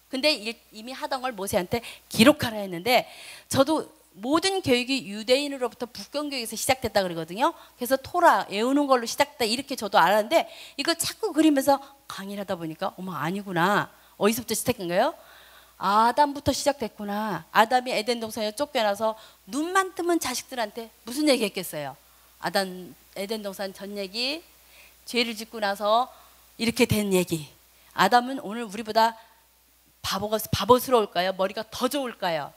Speaker 1: 근데 이미 하던 걸 모세한테 기록하라 했는데 저도 모든 교육이 유대인으로부터 북경교육에서 시작됐다 그러거든요. 그래서 토라 외우는 걸로 시작됐다 이렇게 저도 알았는데 이걸 자꾸 그리면서 강의를 하다 보니까 어머 아니구나. 어디서부터 시작한 거예요? 아담부터 시작됐구나. 아담이 에덴 동산에 쫓겨나서 눈만 뜨면 자식들한테 무슨 얘기 했겠어요? 에덴 동산 전 얘기, 죄를 짓고 나서 이렇게 된 얘기. 아담은 오늘 우리보다 바보스러울까요? 머리가 더 좋을까요?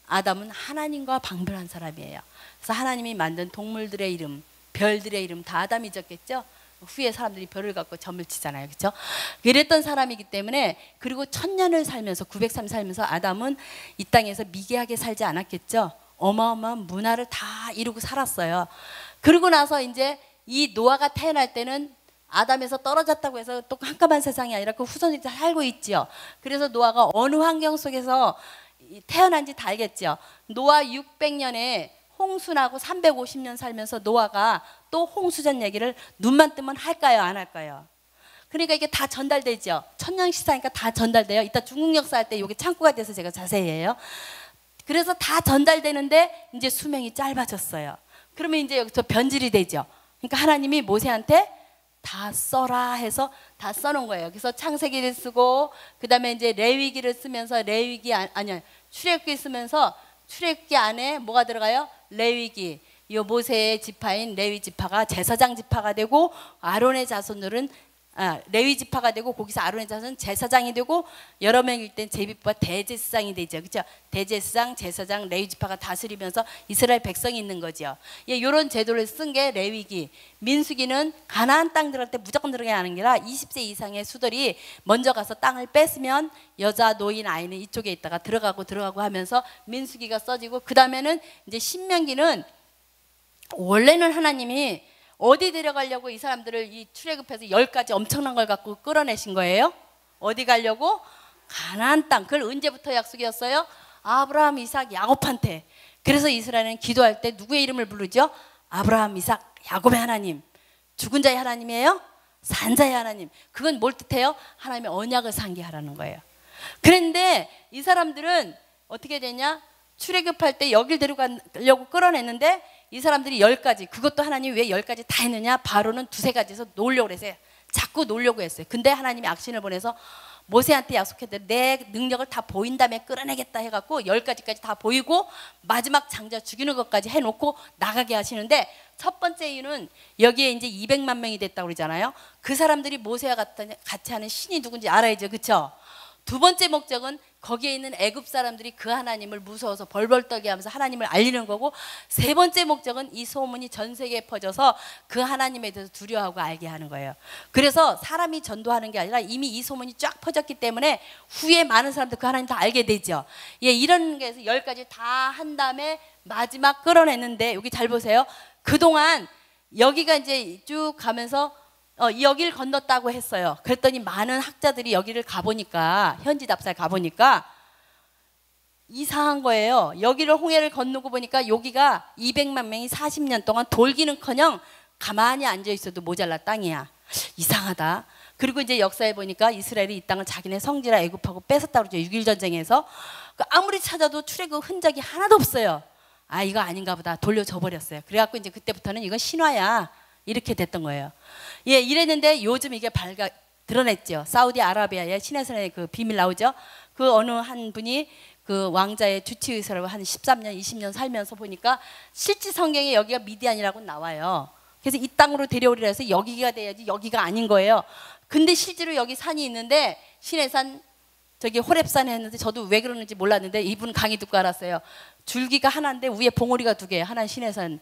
Speaker 1: 아담은 하나님과 방별한 사람이에요. 그래서 하나님이 만든 동물들의 이름, 별들의 이름 다 아담이 지었겠죠? 후에 사람들이 별을 갖고 점을 치잖아요. 그렇죠? 그랬던 사람이기 때문에 그리고 1000년을 살면서 903 살면서 아담은 이 땅에서 미개하게 살지 않았겠죠? 어마어마한 문화를 다 이루고 살았어요. 그러고 나서 이제 이 노아가 태어날 때는 아담에서 떨어졌다고 해서 또 깜깜한 세상이 아니라 그 후손이 살고 있지요. 그래서 노아가 어느 환경 속에서 태어난지 다 알겠죠. 노아 600년에 홍수나고 350년 살면서 노아가 또 홍수전 얘기를 눈만 뜨면 할까요? 안 할까요? 그러니까 이게 다 전달되죠. 1000년 시사니까 다 전달돼요. 이따 중국 역사 할 때 이게 참고가 돼서 제가 자세히 해요. 그래서 다 전달되는데 이제 수명이 짧아졌어요. 그러면 이제 여기서 변질이 되죠. 그러니까 하나님이 모세한테 다 써라 해서 다 써놓은 거예요. 그래서 창세기를 쓰고 그 다음에 이제 레위기를 쓰면서 출애굽기 쓰면서 출애굽기 안에 뭐가 들어가요? 레위기. 이 모세의 지파인 레위 지파가 제사장 지파가 되고 아론의 자손들은 레위 지파가 되고 거기서 아론의 자손은 제사장이 되고 여러 명일 땐 제비부가 대제사장이 되죠. 그렇죠? 대제사장, 제사장, 레위 지파가 다스리면서 이스라엘 백성이 있는 거죠. 예, 이런 제도를 쓴 게 레위기. 민수기는 가나안 땅 들어갈 때 무조건 들어가야 하는 게 아니라 20세 이상의 수들이 먼저 가서 땅을 뺏으면 여자, 노인, 아이는 이쪽에 있다가 들어가고 하면서 민수기가 써지고 그 다음에는 이제 신명기는 원래는 하나님이 어디 데려가려고 이 사람들을 이 출애굽해서 10가지 엄청난 걸 갖고 끌어내신 거예요? 어디 가려고? 가나안 땅. 그걸 언제부터 약속이었어요? 아브라함, 이삭, 야곱한테. 그래서 이스라엘은 기도할 때 누구의 이름을 부르죠? 아브라함, 이삭, 야곱의 하나님. 죽은 자의 하나님이에요? 산 자의 하나님. 그건 뭘 뜻해요? 하나님의 언약을 상기하라는 거예요. 그런데 이 사람들은 어떻게 되냐? 출애굽할 때 여길 데려가려고 끌어냈는데 이 사람들이 10가지, 그것도 하나님이 왜 10가지 다 했느냐? 바로는 2~3가지에서 놓으려고 그랬어요. 자꾸 놓으려고 했어요. 근데 하나님이 악신을 보내서 모세한테 약속했대. 내 능력을 다 보인 다음에 끌어내겠다 해갖고 10가지까지 다 보이고 마지막 장자 죽이는 것까지 해놓고 나가게 하시는데 첫 번째 이유는 여기에 이제 200만 명이 됐다고 그러잖아요. 그 사람들이 모세와 같이 하는 신이 누군지 알아야죠. 그렇죠? 두 번째 목적은 거기에 있는 애굽 사람들이 그 하나님을 무서워서 벌벌 떨게 하면서 하나님을 알리는 거고, 세 번째 목적은 이 소문이 전 세계에 퍼져서 그 하나님에 대해서 두려워하고 알게 하는 거예요. 그래서 사람이 전도하는 게 아니라 이미 이 소문이 쫙 퍼졌기 때문에 후에 많은 사람들 그 하나님 다 알게 되죠. 예, 이런 게서 10가지 다 한 다음에 마지막 끌어냈는데, 여기 잘 보세요. 그동안 여기가 이제 쭉 가면서 여기를 건넜다고 했어요. 그랬더니 많은 학자들이 여기를 가보니까, 현지 답사에 가보니까 이상한 거예요. 여기를 홍해를 건너고 보니까 여기가 200만 명이 40년 동안 돌기는커녕 가만히 앉아 있어도 모자랄 땅이야. 이상하다. 그리고 이제 역사에 보니까 이스라엘이 이 땅을 자기네 성지라 애굽하고 뺏었다고 그러죠. 6.1 전쟁에서. 아무리 찾아도 출애굽 흔적이 하나도 없어요. 아, 이거 아닌가 보다. 돌려줘 버렸어요. 그래갖고 이제 그때부터는 이건 신화야, 이렇게 됐던 거예요. 예, 이랬는데 요즘 이게 드러냈죠. 사우디아라비아의 시내산의 그 비밀 나오죠. 그 어느 한 분이 그 왕자의 주치의사라고 한 13년, 20년 살면서 보니까 실제 성경에 여기가 미디안이라고 나와요. 그래서 이 땅으로 데려오리라 해서 여기가 돼야지 여기가 아닌 거예요. 근데 실제로 여기 산이 있는데, 시내산, 저기 호렙산에 했는데 저도 왜 그러는지 몰랐는데 이분 강의 듣고 알았어요. 줄기가 하나인데 위에 봉우리가 2개, 하나는 시내산.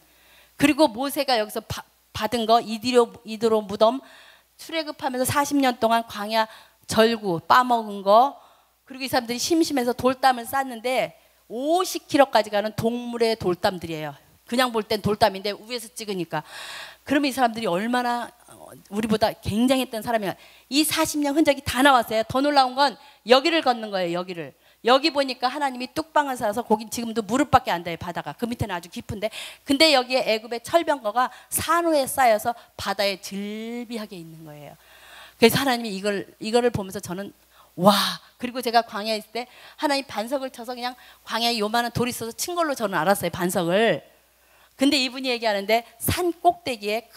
Speaker 1: 그리고 모세가 여기서 받은 거 이드로 무덤 출애굽하면서 40년 동안 광야 절구 빠먹은 거, 그리고 이 사람들이 심심해서 돌담을 쌌는데 50kg까지 가는 동물의 돌담들이에요. 그냥 볼 땐 돌담인데 위에서 찍으니까. 그러면 이 사람들이 얼마나 우리보다 굉장했던 사람이야. 이 40년 흔적이 다 나왔어요. 더 놀라운 건 여기를 걷는 거예요. 여기를. 여기 보니까 하나님이 뚝방을 쌓아서 거긴 지금도 무릎밖에 안 닿아요. 바다가. 그 밑에는 아주 깊은데, 근데 여기에 애굽의 철병거가 산호에 쌓여서 바다에 즐비하게 있는 거예요. 그래서 하나님이 이거를 보면서 저는 와. 그리고 제가 광야에 있을 때 하나님 반석을 쳐서 그냥 광야에 요만한 돌이 있어서 친 걸로 저는 알았어요. 반석을. 근데 이분이 얘기하는데 산 꼭대기에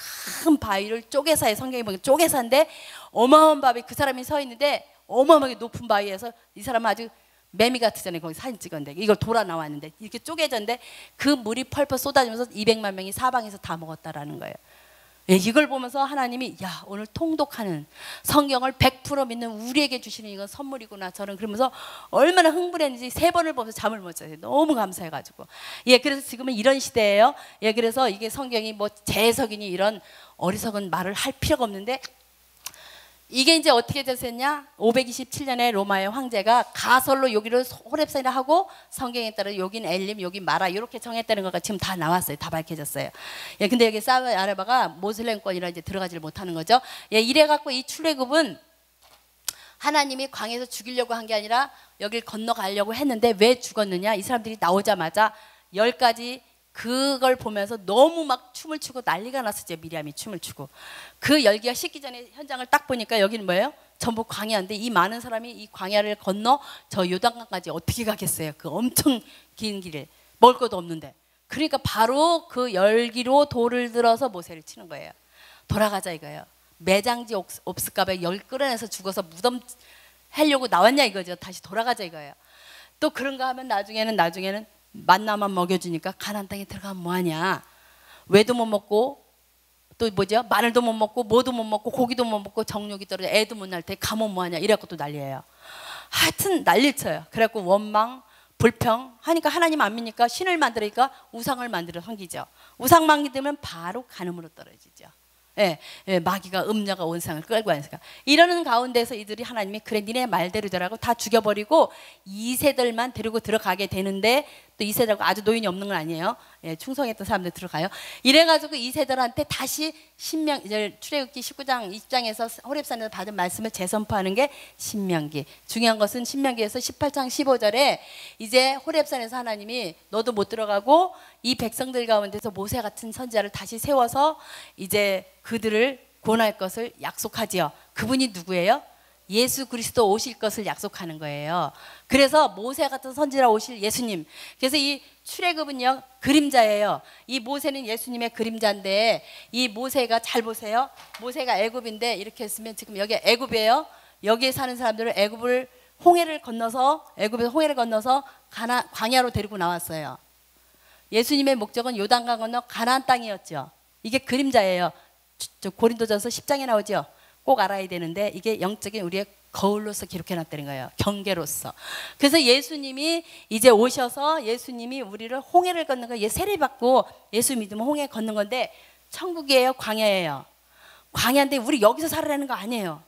Speaker 1: 큰 바위를 쪼개사에, 성경에 보면 쪼개사인데 어마어마한 바위, 그 사람이 서 있는데 어마어마하게 높은 바위에서 이 사람은 아주 매미 같으잖아요. 거기 사진 찍었는데 이걸 돌아 나왔는데 이렇게 쪼개졌는데 그 물이 펄펄 쏟아지면서 200만 명이 사방에서 다 먹었다라는 거예요. 예, 이걸 보면서 하나님이 야, 오늘 통독하는, 성경을 100% 믿는 우리에게 주시는 이건 선물이구나. 저는 그러면서 얼마나 흥분했는지 3번을 보면서 잠을 못 잤어요. 너무 감사해가지고. 예, 그래서 지금은 이런 시대예요. 예, 그래서 이게 성경이 뭐 재해석이니 이런 어리석은 말을 할 필요가 없는데, 이게 이제 어떻게 됐었냐? 527년에 로마의 황제가 가설로 여기를 호렙산이라 하고, 성경에 따라 여긴 엘림, 여긴 마라 이렇게 정했다는 거가 지금 다 나왔어요. 다 밝혀졌어요. 예, 근데 여기 사우디아라비아가 모슬렘권이라 이제 들어가지를 못하는 거죠. 예, 이래갖고 이 출애굽은 하나님이 광야에서 죽이려고 한 게 아니라 여길 건너가려고 했는데, 왜 죽었느냐? 이 사람들이 나오자마자 10가지 그걸 보면서 너무 막 춤을 추고 난리가 났었죠. 미리암이 춤을 추고. 그 열기가 식기 전에 현장을 딱 보니까 여기는 뭐예요? 전부 광야인데 이 많은 사람이 이 광야를 건너 저 요단강까지 어떻게 가겠어요? 그 엄청 긴 길을. 먹을 것도 없는데. 그러니까 바로 그 열기로 돌을 들어서 모세를 치는 거예요. 돌아가자 이거예요. 매장지 없을까 봐 열 끌어내서 죽어서 무덤 하려고 나왔냐 이거죠. 다시 돌아가자 이거예요. 또 그런가 하면 나중에는 만나만 먹여주니까 가나안 땅에 들어가면 뭐하냐? 왜도 못 먹고 또 뭐죠? 마늘도 못 먹고 뭐도 못 먹고 고기도 못 먹고 정욕이 떨어져 애도 못 낳을 때 가면 뭐하냐? 이래갖고 또 난리예요. 하여튼 난리를 쳐요. 그래갖고 원망 불평 하니까 하나님 안 믿으니까 신을 만들으니까 우상을 만들어 섬기죠. 우상 만들면 바로 간음으로 떨어지죠. 예, 예, 마귀가 음녀가 온상을 끌고 왔으니까. 이러는 가운데서 이들이 하나님이 그래 니네 말대로 되라고 다 죽여버리고 2세들만 데리고 들어가게 되는데, 또 2세들하고 아주 노인이 없는 건 아니에요. 예, 충성했던 사람들 들어가요. 이래가지고 2세들한테 다시 출애굽기 19장 20장에서 호렙산에서 받은 말씀을 재선포하는 게 신명기. 중요한 것은 신명기에서 18장 15절에 이제 호렙산에서 하나님이 너도 못 들어가고 이 백성들 가운데서 모세 같은 선지자를 다시 세워서 이제 그들을 구원할 것을 약속하지요. 그분이 누구예요? 예수 그리스도 오실 것을 약속하는 거예요. 그래서 모세 같은 선지자 오실 예수님. 그래서 이 출애굽은요 그림자예요. 이 모세는 예수님의 그림자인데, 이 모세가 잘 보세요. 모세가 애굽인데 이렇게 했으면 지금 여기 애굽이에요. 여기에 사는 사람들은 애굽을 홍해를 건너서, 애굽에서 홍해를 건너서 광야로 데리고 나왔어요. 예수님의 목적은 요단강 건너 가나안 땅이었죠. 이게 그림자예요. 고린도전서 10장에 나오죠. 꼭 알아야 되는데 이게 영적인 우리의 거울로서 기록해놨다는 거예요. 경계로서. 그래서 예수님이 이제 오셔서 예수님이 우리를 홍해를 걷는 거예요. 세례받고 예수 믿으면 홍해 걷는 건데 천국이에요, 광야예요? 광야인데 우리 여기서 살으라는 거 아니에요.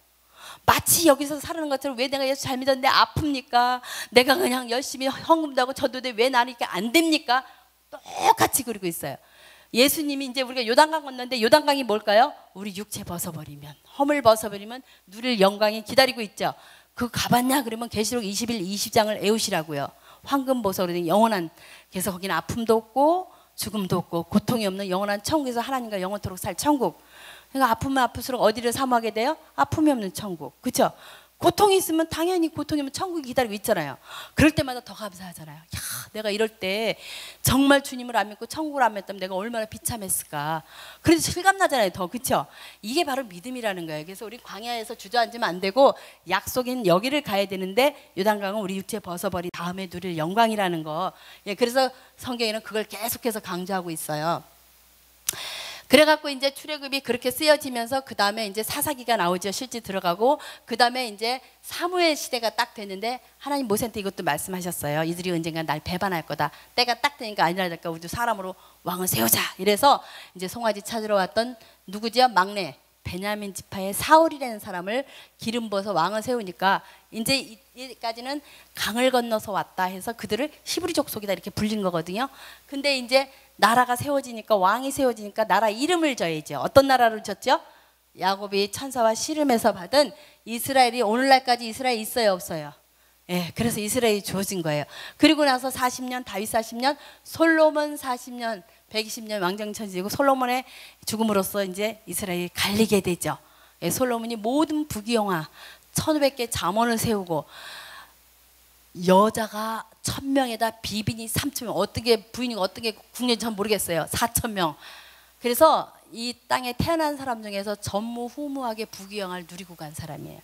Speaker 1: 마치 여기서 살아는 것처럼 왜 내가 예수 잘 믿었는데 아픕니까? 내가 그냥 열심히 헌금도 하고 전도도 왜 나는 이렇게 안 됩니까? 똑같이 그리고 있어요. 예수님이 이제 우리가 요단강 건너는데 요단강이 뭘까요? 우리 육체 벗어버리면, 허물 벗어버리면 누릴 영광이 기다리고 있죠. 그거 가봤냐? 그러면 계시록 21, 20장을 애우시라고요. 황금보석으로 된 영원한, 그래서 거기는 아픔도 없고 죽음도 없고 고통이 없는 영원한 천국에서 하나님과 영원토록 살 천국. 그러니까 아프면 아플수록 어디를 사모하게 돼요? 아픔이 없는 천국. 그렇죠? 고통이 있으면 당연히 고통이면 천국이 기다리고 있잖아요. 그럴 때마다 더 감사하잖아요. 야, 내가 이럴 때 정말 주님을 안 믿고 천국을 안 믿다면 내가 얼마나 비참했을까. 그래서 실감나잖아요, 더. 그렇죠? 이게 바로 믿음이라는 거예요. 그래서 우리 광야에서 주저앉으면 안 되고 약속인 여기를 가야 되는데 요단강은 우리 육체 벗어버린 다음에 누릴 영광이라는 거. 예, 그래서 성경에는 그걸 계속해서 강조하고 있어요. 그래갖고 이제 출애굽이 그렇게 쓰여지면서 그 다음에 이제 사사기가 나오죠. 실제 들어가고 그 다음에 이제 사무엘 시대가 딱 됐는데 하나님 모세한테 이것도 말씀하셨어요. 이들이 언젠가 날 배반할 거다. 때가 딱 되니까 아니라니까 우리도 사람으로 왕을 세우자. 이래서 이제 송아지 찾으러 왔던 누구죠? 막내 베냐민 지파의 사울이라는 사람을 기름 부어서 왕을 세우니까 이제 이까지는 강을 건너서 왔다 해서 그들을 히브리 족속이다 이렇게 불린 거거든요. 근데 이제 나라가 세워지니까 왕이 세워지니까 나라 이름을 져야죠. 어떤 나라를 졌죠? 야곱이 천사와 씨름에서 받은 이스라엘이 오늘날까지 이스라엘 있어요, 없어요? 예, 그래서 이스라엘이 주어진 거예요. 그리고 나서 40년, 다윗 40년, 솔로몬 40년, 120년 왕정천지고 솔로몬의 죽음으로써 이제 이스라엘이 갈리게 되죠. 예, 솔로몬이 모든 부귀영화 1500개 잠언을 세우고 여자가 1000명에다 비빈이 3000명, 어떻게 부인이 어떻게 국년인지 전 모르겠어요. 4000명. 그래서 이 땅에 태어난 사람 중에서 전무후무하게 부귀영화를 누리고 간 사람이에요.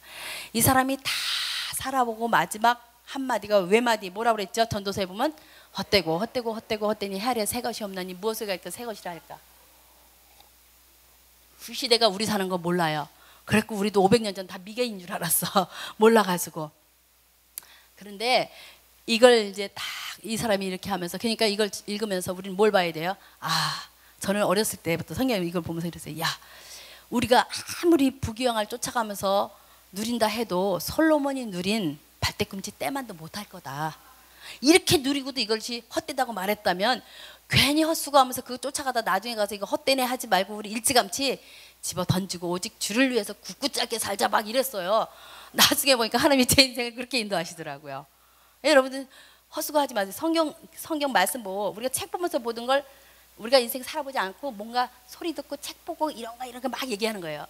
Speaker 1: 이 사람이 다 살아보고 마지막 한마디가 외마디 뭐라고 그랬죠? 전도서에 보면 헛되고 헛되고 헛되고 헛되니 헤아려 새 것이 없나니 무엇을 갈까 새 것이라 할까. 그 시대가 우리 사는 거 몰라요. 그랬고 우리도 500년 전 다 미개인 줄 알았어. 몰라가지고. 그런데 이걸 이제 딱 이 사람이 이렇게 하면서 그러니까 이걸 읽으면서 우리는 뭘 봐야 돼요? 아, 저는 어렸을 때부터 성경이 이걸 보면서 이랬어요. 야, 우리가 아무리 부귀영화를 쫓아가면서 누린다 해도 솔로몬이 누린 발대꿈치 때만도 못할 거다. 이렇게 누리고도 이것이 헛되다고 말했다면 괜히 헛수고하면서 그거 쫓아가다 나중에 가서 이거 헛되네 하지 말고 우리 일찌감치 집어 던지고 오직 주를 위해서 굳고 짧게 살자 막 이랬어요. 나중에 보니까 하나님이 제 인생을 그렇게 인도하시더라고요. 여러분들 헛수고하지 마세요. 성경 말씀 보고 우리가 책 보면서 모든 걸 우리가 인생 살아보지 않고 뭔가 소리 듣고 책 보고 이런 거 막 얘기하는 거예요.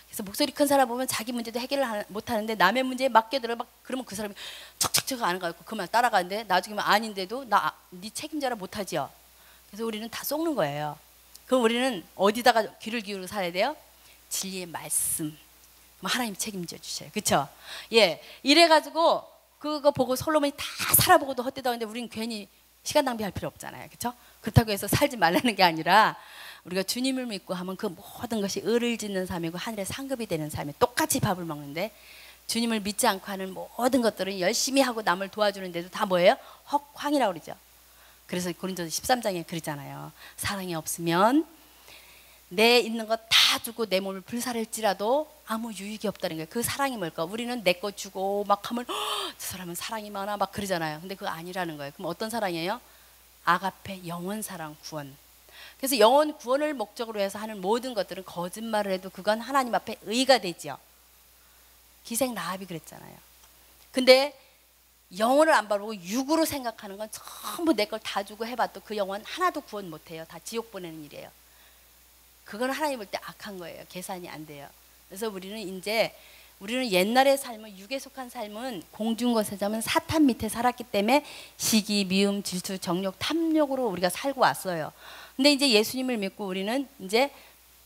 Speaker 1: 그래서 목소리 큰 사람 보면 자기 문제도 해결을 못 하는데 남의 문제에 맡겨들어 막 그러면 그 사람이 척척척 아는 거 같고 그 말 따라가는데 나중에 아닌데도 나 네 책임자라 못하지요. 그래서 우리는 다 속는 거예요. 그럼 우리는 어디다가 귀를 기울여 살아야 돼요? 진리의 말씀. 그럼 하나님 책임져 주셔요. 그렇죠? 예, 이래가지고 그거 보고 솔로몬이 다 살아보고도 헛되다고 했는데 우리는 괜히 시간 낭비할 필요 없잖아요. 그렇죠? 그렇다고 해서 살지 말라는 게 아니라 우리가 주님을 믿고 하면 그 모든 것이 의를 짓는 삶이고 하늘의 상급이 되는 삶이 똑같이 밥을 먹는데 주님을 믿지 않고 하는 모든 것들은 열심히 하고 남을 도와주는데도 다 뭐예요? 헛황이라고 그러죠. 그래서 고린도서 13장에 그러잖아요. 사랑이 없으면 내 있는 거 다 주고 내 몸을 불살할지라도 아무 유익이 없다는 거예요. 그 사랑이 뭘까? 우리는 내 거 주고 막 하면 저 사람은 사랑이 많아 막 그러잖아요. 근데 그거 아니라는 거예요. 그럼 어떤 사랑이에요? 아가페, 영원 사랑, 구원. 그래서 영원 구원을 목적으로 해서 하는 모든 것들은 거짓말을 해도 그건 하나님 앞에 의가 되죠. 기생 라합이 그랬잖아요. 근데 영혼을 안 바르고 육으로 생각하는 건 전부 내 걸 다 주고 해봐도 그 영혼 하나도 구원 못해요. 다 지옥 보내는 일이에요. 그건 하나님 볼 때 악한 거예요. 계산이 안 돼요. 그래서 우리는 옛날의 삶은 육에 속한 삶은 공중과 세자면 사탄 밑에 살았기 때문에 시기, 미움, 질투, 정욕, 탐욕으로 우리가 살고 왔어요. 근데 이제 예수님을 믿고 우리는 이제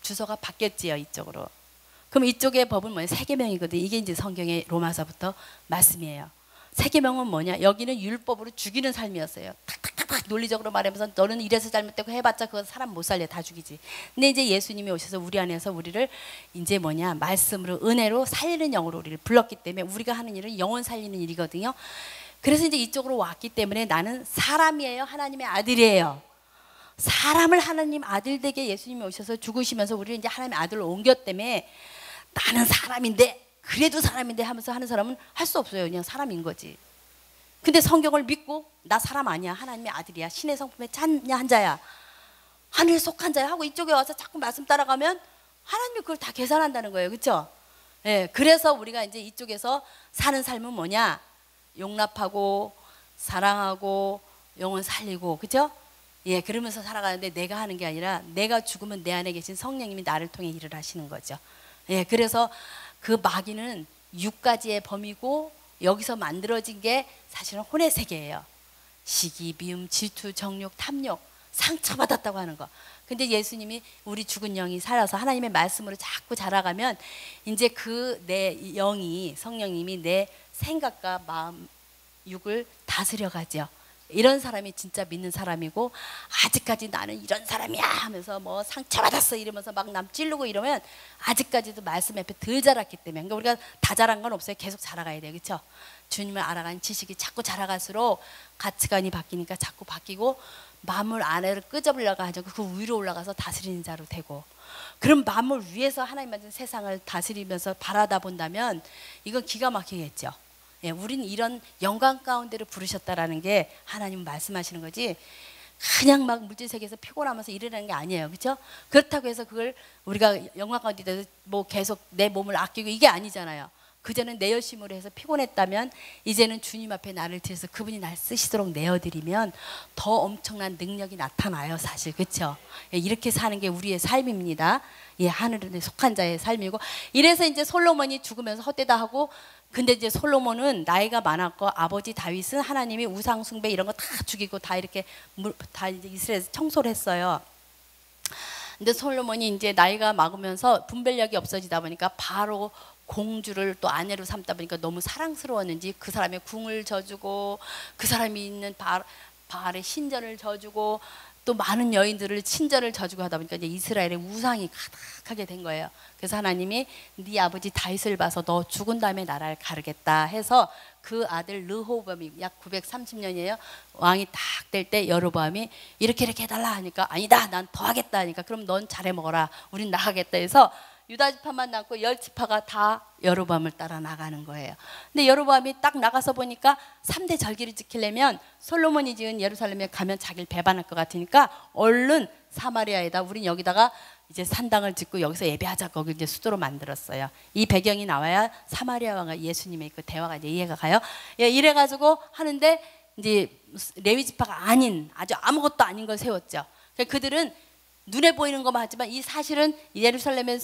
Speaker 1: 주소가 바뀌었지요. 이쪽으로. 그럼 이쪽의 법은 뭐예요? 세계명이거든요. 이게 이제 성경의 로마서부터 말씀이에요. 세계명은 뭐냐? 여기는 율법으로 죽이는 삶이었어요. 탁탁탁 막 논리적으로 말하면서 너는 이래서 잘못되고 해봤자 그건 사람 못 살려, 다 죽이지. 근데 이제 예수님이 오셔서 우리 안에서 우리를 이제 뭐냐, 말씀으로 은혜로 살리는 영으로 우리를 불렀기 때문에 우리가 하는 일은 영혼 살리는 일이거든요. 그래서 이제 이쪽으로 왔기 때문에 나는 사람이에요, 하나님의 아들이에요. 사람을 하나님 아들 되게 예수님이 오셔서 죽으시면서 우리를 이제 하나님의 아들로 옮겼다며 나는 사람인데, 그래도 사람인데 하면서 하는 사람은 할 수 없어요. 그냥 사람인 거지. 근데 성경을 믿고 나 사람 아니야, 하나님의 아들이야, 신의 성품에 찬한 자야, 하늘에 속한 자야 하고 이쪽에 와서 자꾸 말씀 따라가면 하나님이 그걸 다 계산한다는 거예요. 그렇죠? 예, 그래서 우리가 이제 이쪽에서 사는 삶은 뭐냐, 용납하고 사랑하고 영혼 살리고, 그렇죠? 예, 그러면서 살아가는데 내가 하는 게 아니라 내가 죽으면 내 안에 계신 성령님이 나를 통해 일을 하시는 거죠. 예, 그래서 그 마귀는 6가지의 범이고 여기서 만들어진 게 사실은 혼의 세계예요. 시기, 미움, 질투, 정욕, 탐욕, 상처받았다고 하는 거. 근데 예수님이 우리 죽은 영이 살아서 하나님의 말씀으로 자꾸 자라가면 이제 그 내 영이, 성령님이 내 생각과 마음, 육을 다스려 가죠. 이런 사람이 진짜 믿는 사람이고, 아직까지 나는 이런 사람이야 하면서 뭐 상처받았어 이러면서 막 남 찌르고 이러면 아직까지도 말씀 앞에 덜 자랐기 때문에. 그러니까 우리가 다 자란 건 없어요. 계속 자라가야 돼요. 그렇죠? 주님을 알아가는 지식이 자꾸 자라갈수록 가치관이 바뀌니까 자꾸 바뀌고, 만물 아래를 끄집으려고 하죠. 그 위로 올라가서 다스리는 자로 되고, 그럼 만물 위에서 하나님 만든 세상을 다스리면서 바라다 본다면 이건 기가 막히겠죠. 예, 우리는 이런 영광 가운데로 부르셨다라는 게 하나님 말씀하시는 거지, 그냥 막 물질 세계에서 피곤하면서 일하는 게 아니에요. 그렇죠? 그렇다고 해서 그걸 우리가 영광 가운데 뭐 계속 내 몸을 아끼고 이게 아니잖아요. 그전엔 내 열심으로 해서 피곤했다면 이제는 주님 앞에 나를 드려서 그분이 날 쓰시도록 내어드리면 더 엄청난 능력이 나타나요, 사실. 그렇죠? 예, 이렇게 사는 게 우리의 삶입니다. 예, 하늘에 속한 자의 삶이고. 이래서 이제 솔로몬이 죽으면서 헛되다 하고, 근데 이제 솔로몬은 나이가 많았고 아버지 다윗은 하나님이 우상 숭배 이런 거 다 죽이고 다 이렇게 다 이제 이스라엘에서 청소를 했어요. 근데 솔로몬이 이제 나이가 많으면서 분별력이 없어지다 보니까 바로 공주를 또 아내로 삼다 보니까 너무 사랑스러웠는지 그 사람의 궁을 져주고, 그 사람이 있는 바알의 신전을 져주고, 또 많은 여인들을 친절을 져주고 하다 보니까 이제 이스라엘의 우상이 가득하게 된 거예요. 그래서 하나님이 네 아버지 다윗을 봐서 너 죽은 다음에 나라를 가르겠다 해서 그 아들 르호보암이 약 930년이에요. 왕이 딱 될 때 여로보암이 이렇게 해달라 하니까 아니다, 난 더 하겠다 하니까 그럼 넌 잘해 먹어라, 우린 나가겠다 해서 유다 지파만 남고 10지파가 다 여로보암을 따라 나가는 거예요. 근데 여로보암이 딱 나가서 보니까 3대 절기를 지키려면 솔로몬이 지은 예루살렘에 가면 자기를 배반할 것 같으니까 얼른 사마리아에다, 우린 여기다가 이제 산당을 짓고 여기서 예배하자, 거기 이제 수도로 만들었어요. 이 배경이 나와야 사마리아 왕과 예수님의 그 대화가 이제 이해가 가요. 예, 이래가지고 하는데 이제 레위 지파가 아닌, 아주 아무것도 아닌 걸 세웠죠. 그러니까 그들은 눈에 보이는 것만 하지만 이 사실은 예루살렘에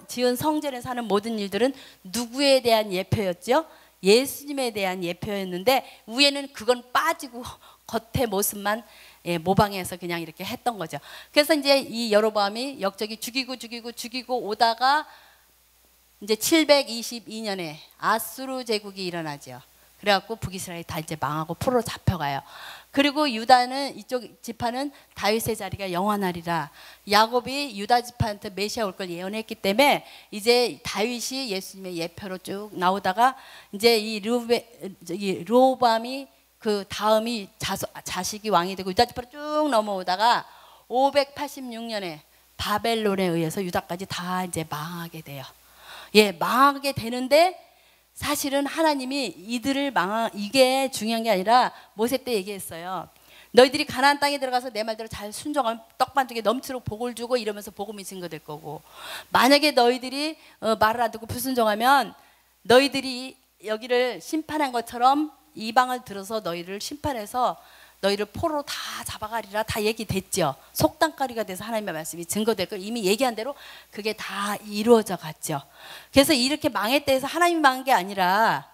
Speaker 1: 지은 성전에 사는 모든 일들은 누구에 대한 예표였죠? 예수님에 대한 예표였는데 위에는 그건 빠지고 겉의 모습만 모방해서 그냥 이렇게 했던 거죠. 그래서 이제 이 여로보암이 역적이 죽이고 오다가 이제 722년에 아수르 제국이 일어나죠. 그래갖고 북이스라엘이 다 이제 망하고 포로로 잡혀가요. 그리고 유다는, 이쪽 지파는 다윗의 자리가 영원하리라. 야곱이 유다 지파한테 메시아 올 걸 예언했기 때문에 이제 다윗이 예수님의 예표로 쭉 나오다가 이제 이 르호보암이 그 다음이 자식이 왕이 되고 유다 지파로 쭉 넘어오다가 586년에 바벨론에 의해서 유다까지 다 이제 망하게 돼요. 예, 망하게 되는데 사실은 하나님이 이들을 이게 중요한 게 아니라 모세 때 얘기했어요. 너희들이 가나안 땅에 들어가서 내 말대로 잘 순종하면 떡반죽에 넘치도록 복을 주고 이러면서 복음이 증거될 거고, 만약에 너희들이 말을 안 듣고 불순종하면 너희들이 여기를 심판한 것처럼 이방을 들어서 너희를 심판해서 너희를 포로로 다 잡아가리라, 다 얘기됐죠. 속단거리가 돼서 하나님의 말씀이 증거될 걸 이미 얘기한 대로 그게 다 이루어져 갔죠. 그래서 이렇게 망했다 해서 하나님이 망한 게 아니라,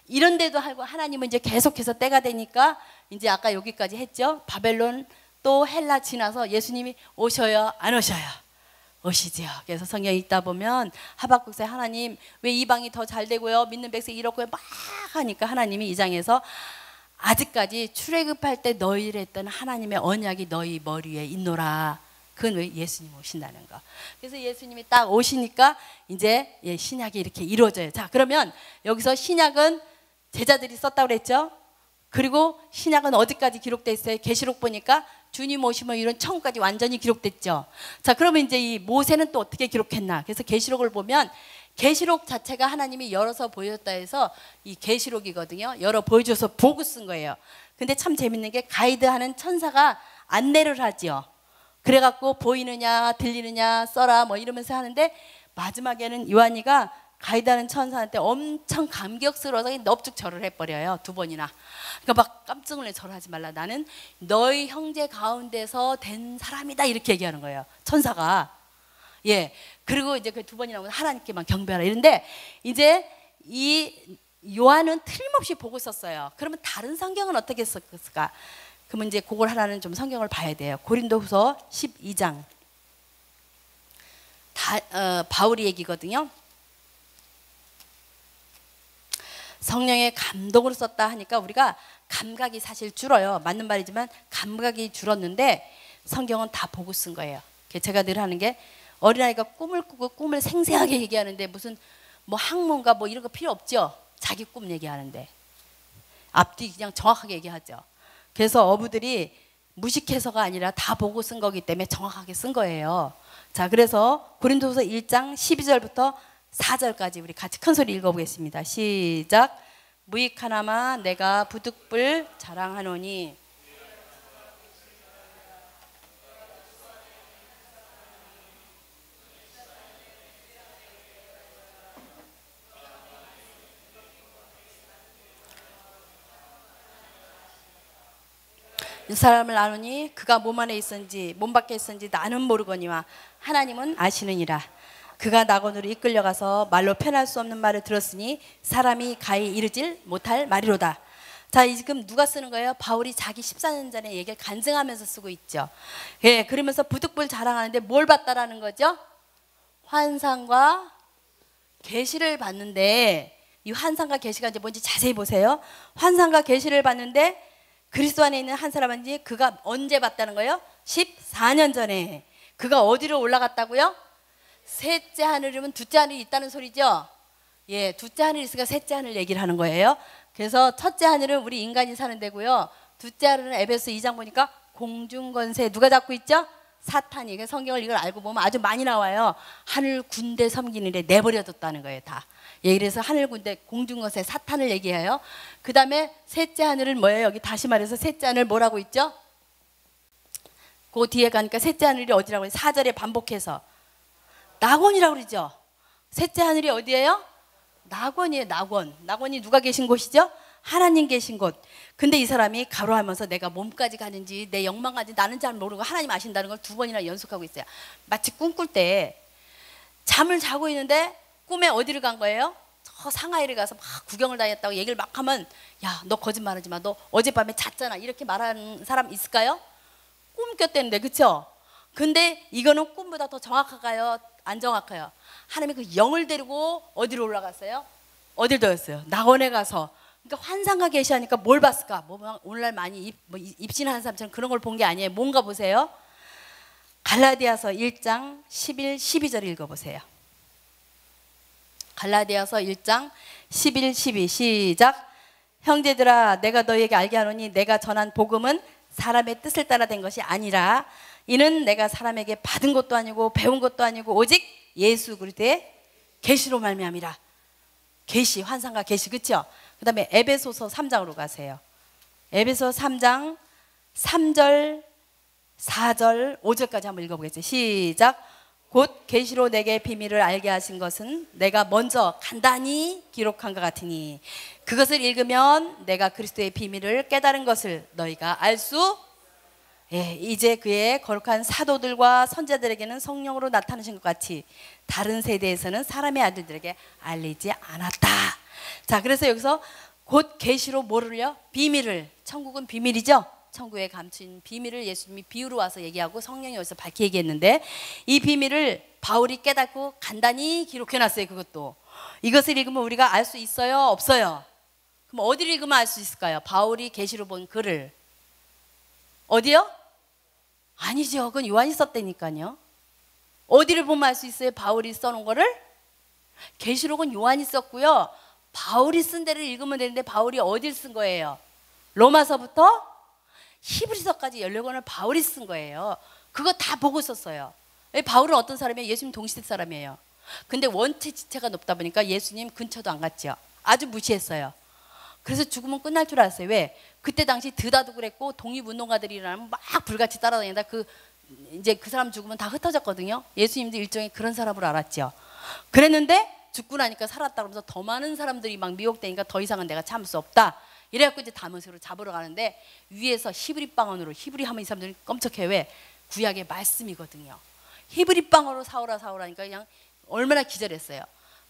Speaker 1: 이런데도 하고 하나님은 이제 계속해서 때가 되니까 이제 아까 여기까지 했죠. 바벨론 또 헬라 지나서 예수님이 오셔요, 안 오셔요? 오시죠. 그래서 성경 읽다 보면 하박국서에 하나님 왜 이방이 더 잘 되고요, 믿는 백성이 이렇고요 막 하니까 하나님이 이 장에서 아직까지 출애굽할 때 너희를 했던 하나님의 언약이 너희 머리 위에 있노라. 그건 왜 예수님 오신다는 거. 그래서 예수님이 딱 오시니까 이제 신약이 이렇게 이루어져요. 자, 그러면 여기서 신약은 제자들이 썼다고 그랬죠. 그리고 신약은 어디까지 기록돼 있어요? 계시록 보니까 주님 오시면 이런 천국까지 완전히 기록됐죠. 자, 그러면 이제 이 모세는 또 어떻게 기록했나? 그래서 계시록을 보면 계시록 자체가 하나님이 열어서 보였다 해서 이 계시록이거든요. 열어 보여줘서 보고 쓴 거예요. 근데 참 재밌는 게 가이드하는 천사가 안내를 하지요. 그래갖고 보이느냐 들리느냐 써라 뭐 이러면서 하는데 마지막에는 요한이가 가이드하는 천사한테 엄청 감격스러워서 넙죽 절을 해버려요. 2번이나. 그러니까 막 깜짝 놀래 절하지 말라. 나는 너희 형제 가운데서 된 사람이다. 이렇게 얘기하는 거예요. 천사가. 예. 그리고 이제 그 2번이나 오면 하나님께만 경배하라. 이런데 이제 이 요한은 틀림없이 보고 썼어요. 그러면 다른 성경은 어떻게 썼을까? 그러면 이제 그걸 하나는 좀 성경을 봐야 돼요. 고린도후서 12장. 바울이 얘기거든요. 성령의 감동으로 썼다 하니까 우리가 감각이 사실 줄어요. 맞는 말이지만 감각이 줄었는데 성경은 다 보고 쓴 거예요. 제가 늘 하는 게 어린아이가 꿈을 꾸고 꿈을 생생하게 얘기하는데 무슨 뭐 학문가 뭐 이런 거 필요 없죠. 자기 꿈 얘기하는데 앞뒤 그냥 정확하게 얘기하죠. 그래서 어부들이 무식해서가 아니라 다 보고 쓴 거기 때문에 정확하게 쓴 거예요. 자, 그래서 고린도후서 1장 12절부터 4절까지 우리 같이 큰 소리 읽어보겠습니다. 시작. 무익하나마 내가 부득불 자랑하노니 이 사람을 아노니 그가 몸 안에 있었는지 몸 밖에 있었는지 나는 모르거니와 하나님은 아시느니라. 그가 낙원으로 이끌려가서 말로 표현할 수 없는 말을 들었으니 사람이 가히 이르질 못할 말이로다. 자, 지금 누가 쓰는 거예요? 바울이 자기 14년 전에 얘기를 간증하면서 쓰고 있죠. 예, 그러면서 부득불 자랑하는데 뭘 봤다라는 거죠? 환상과 계시를 봤는데 이 환상과 계시가 이제 뭔지 자세히 보세요. 환상과 계시를 봤는데 그리스도 안에 있는 한 사람인지 그가 언제 봤다는 거예요? 14년 전에. 그가 어디로 올라갔다고요? 셋째 하늘이면 둘째 하늘이 있다는 소리죠. 예, 둘째 하늘이 있으니까 셋째 하늘 얘기를 하는 거예요. 그래서 첫째 하늘은 우리 인간이 사는 데고요. 둘째 하늘은 에베소 2장 보니까 공중권세 누가 잡고 있죠? 사탄이. 그래서 성경을 이걸 알고 보면 아주 많이 나와요. 하늘 군대 섬기는 데 내버려뒀다는 거예요, 다. 예, 그래서 하늘 군대 공중권세 사탄을 얘기해요. 그 다음에 셋째 하늘은 뭐예요? 여기 다시 말해서 셋째 하늘 뭐라고 있죠? 그 뒤에 가니까 셋째 하늘이 어디라고 해요? 4절에 반복해서 낙원이라고 그러죠. 셋째 하늘이 어디예요? 낙원이에요. 낙원. 낙원이 누가 계신 곳이죠? 하나님 계신 곳. 근데 이 사람이 가로하면서 내가 몸까지 가는지 내 영망까지 나는 잘 모르고 하나님 아신다는 걸 2번이나 연속하고 있어요. 마치 꿈꿀 때 잠을 자고 있는데 꿈에 어디를 간 거예요? 저 상하이를 가서 막 구경을 다녔다고 얘기를 막 하면 야, 너 거짓말하지 마. 너 어젯밤에 잤잖아. 이렇게 말하는 사람 있을까요? 꿈 꼈대는데, 그쵸? 근데 이거는 꿈보다 더 정확할까요? 안 정확해요. 하나님이 그 영을 데리고 어디로 올라갔어요? 어딜 더였어요? 낙원에 가서. 그러니까 환상과 계시하니까 뭘 봤을까? 뭐 오늘날 많이 입신하는 사람처럼 그런 걸 본 게 아니에요. 뭔가 보세요. 갈라디아서 1장 11, 12절 읽어보세요. 갈라디아서 1장 11, 12 시작. 형제들아 내가 너희에게 알게 하노니 내가 전한 복음은 사람의 뜻을 따라 된 것이 아니라 이는 내가 사람에게 받은 것도 아니고 배운 것도 아니고 오직 예수 그리스도의 계시로 말미암이라. 계시, 환상과 계시, 그렇죠? 그 다음에 에베소서 3장으로 가세요. 에베소 3장 3절 4절 5절까지 한번 읽어보겠습니다. 시작. 곧 계시로 내게 비밀을 알게 하신 것은 내가 먼저 간단히 기록한 것 같으니 그것을 읽으면 내가 그리스도의 비밀을 깨달은 것을 너희가 알 수 이제 그의 거룩한 사도들과 선자들에게는 성령으로 나타나신 것 같이 다른 세대에서는 사람의 아들들에게 알리지 않았다. 자, 그래서 여기서 곧 계시로 뭐를요? 비밀을. 천국은 비밀이죠. 천국에 감춘 비밀을 예수님이 비유로 와서 얘기하고 성령이 여기서 밝히 얘기했는데 이 비밀을 바울이 깨닫고 간단히 기록해놨어요. 그것도 이것을 읽으면 우리가 알 수 있어요? 없어요? 그럼 어디를 읽으면 알 수 있을까요? 바울이 계시로 본 글을. 어디요? 아니죠. 그건 요한이 썼다니까요. 어디를 보면 알 수 있어요? 바울이 써놓은 거를? 계시록은 요한이 썼고요. 바울이 쓴 데를 읽으면 되는데 바울이 어딜 쓴 거예요? 로마서부터 히브리서까지 14권을 바울이 쓴 거예요. 그거 다 보고 썼어요. 바울은 어떤 사람이에요? 예수님 동시대 사람이에요. 근데 원체 지체가 높다 보니까 예수님 근처도 안 갔죠. 아주 무시했어요. 그래서 죽으면 끝날 줄 알았어요. 왜? 그때 당시 드다도 그랬고 독립운동가들이 일어나면 막 불같이 따라다니다. 이제 그 사람 죽으면 다 흩어졌거든요. 예수님도 일종의 그런 사람으로 알았죠. 그랬는데 죽고 나니까 살았다 그러면서 더 많은 사람들이 막 미혹되니까 더 이상은 내가 참을 수 없다. 이래갖고 이제 다메섹으로 잡으러 가는데 위에서 히브리방언으로, 히브리 하면 이 사람들이 끔찍해. 왜? 구약의 말씀이거든요. 히브리방언으로 사오라 사오라니까 그냥 얼마나 기절했어요.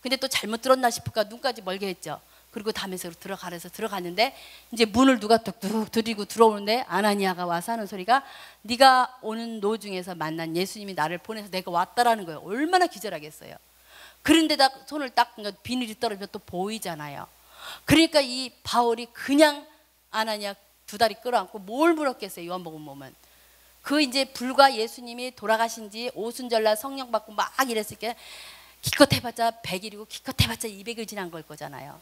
Speaker 1: 근데 또 잘못 들었나 싶을까 눈까지 멀게 했죠. 그리고 다메섹으로 들어가래서 들어갔는데 이제 문을 누가 뚝뚝 들이고 들어오는데 아나니아가 와서 하는 소리가 네가 오는 노중에서 만난 예수님이 나를 보내서 내가 왔다라는 거예요. 얼마나 기절하겠어요. 그런데다 손을 딱 비늘이 떨어지면 또 보이잖아요. 그러니까 이 바울이 그냥 아나니아 두 다리 끌어안고 뭘 물었겠어요. 요한복음 보면 그 이제 불과 예수님이 돌아가신 지 오순절날 성령 받고 막 이랬으니까 기껏 해봤자 100일이고 기껏 해봤자 200일 지난 걸 거잖아요.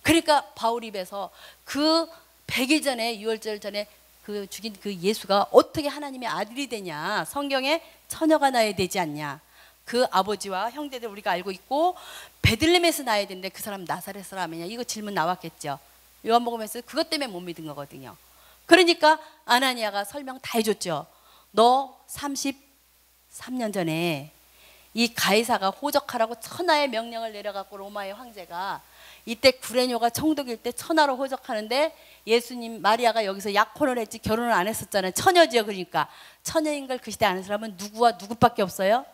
Speaker 1: 그러니까 바울 입에서 그 100일 전에 6월절 전에 그 죽인 그 예수가 어떻게 하나님의 아들이 되냐, 성경에 처녀가 나야 되지 않냐, 그 아버지와 형제들 우리가 알고 있고 베들레헴에서 나야 되는데 그 사람 나사렛 사람이냐, 이거 질문 나왔겠죠. 요한복음에서 그것 때문에 못 믿은 거거든요. 그러니까 아나니아가 설명 다 해줬죠. 너 33년 전에 이 가이사가 호적하라고 천하의 명령을 내려갖고 로마의 황제가 이때 구레뇨가 총독일 때 천하로 호적하는데 예수님 마리아가 여기서 약혼을 했지 결혼을 안 했었잖아요. 처녀지요. 그러니까 처녀인 걸 그 시대 아는 사람은 누구와 누구밖에 없어요?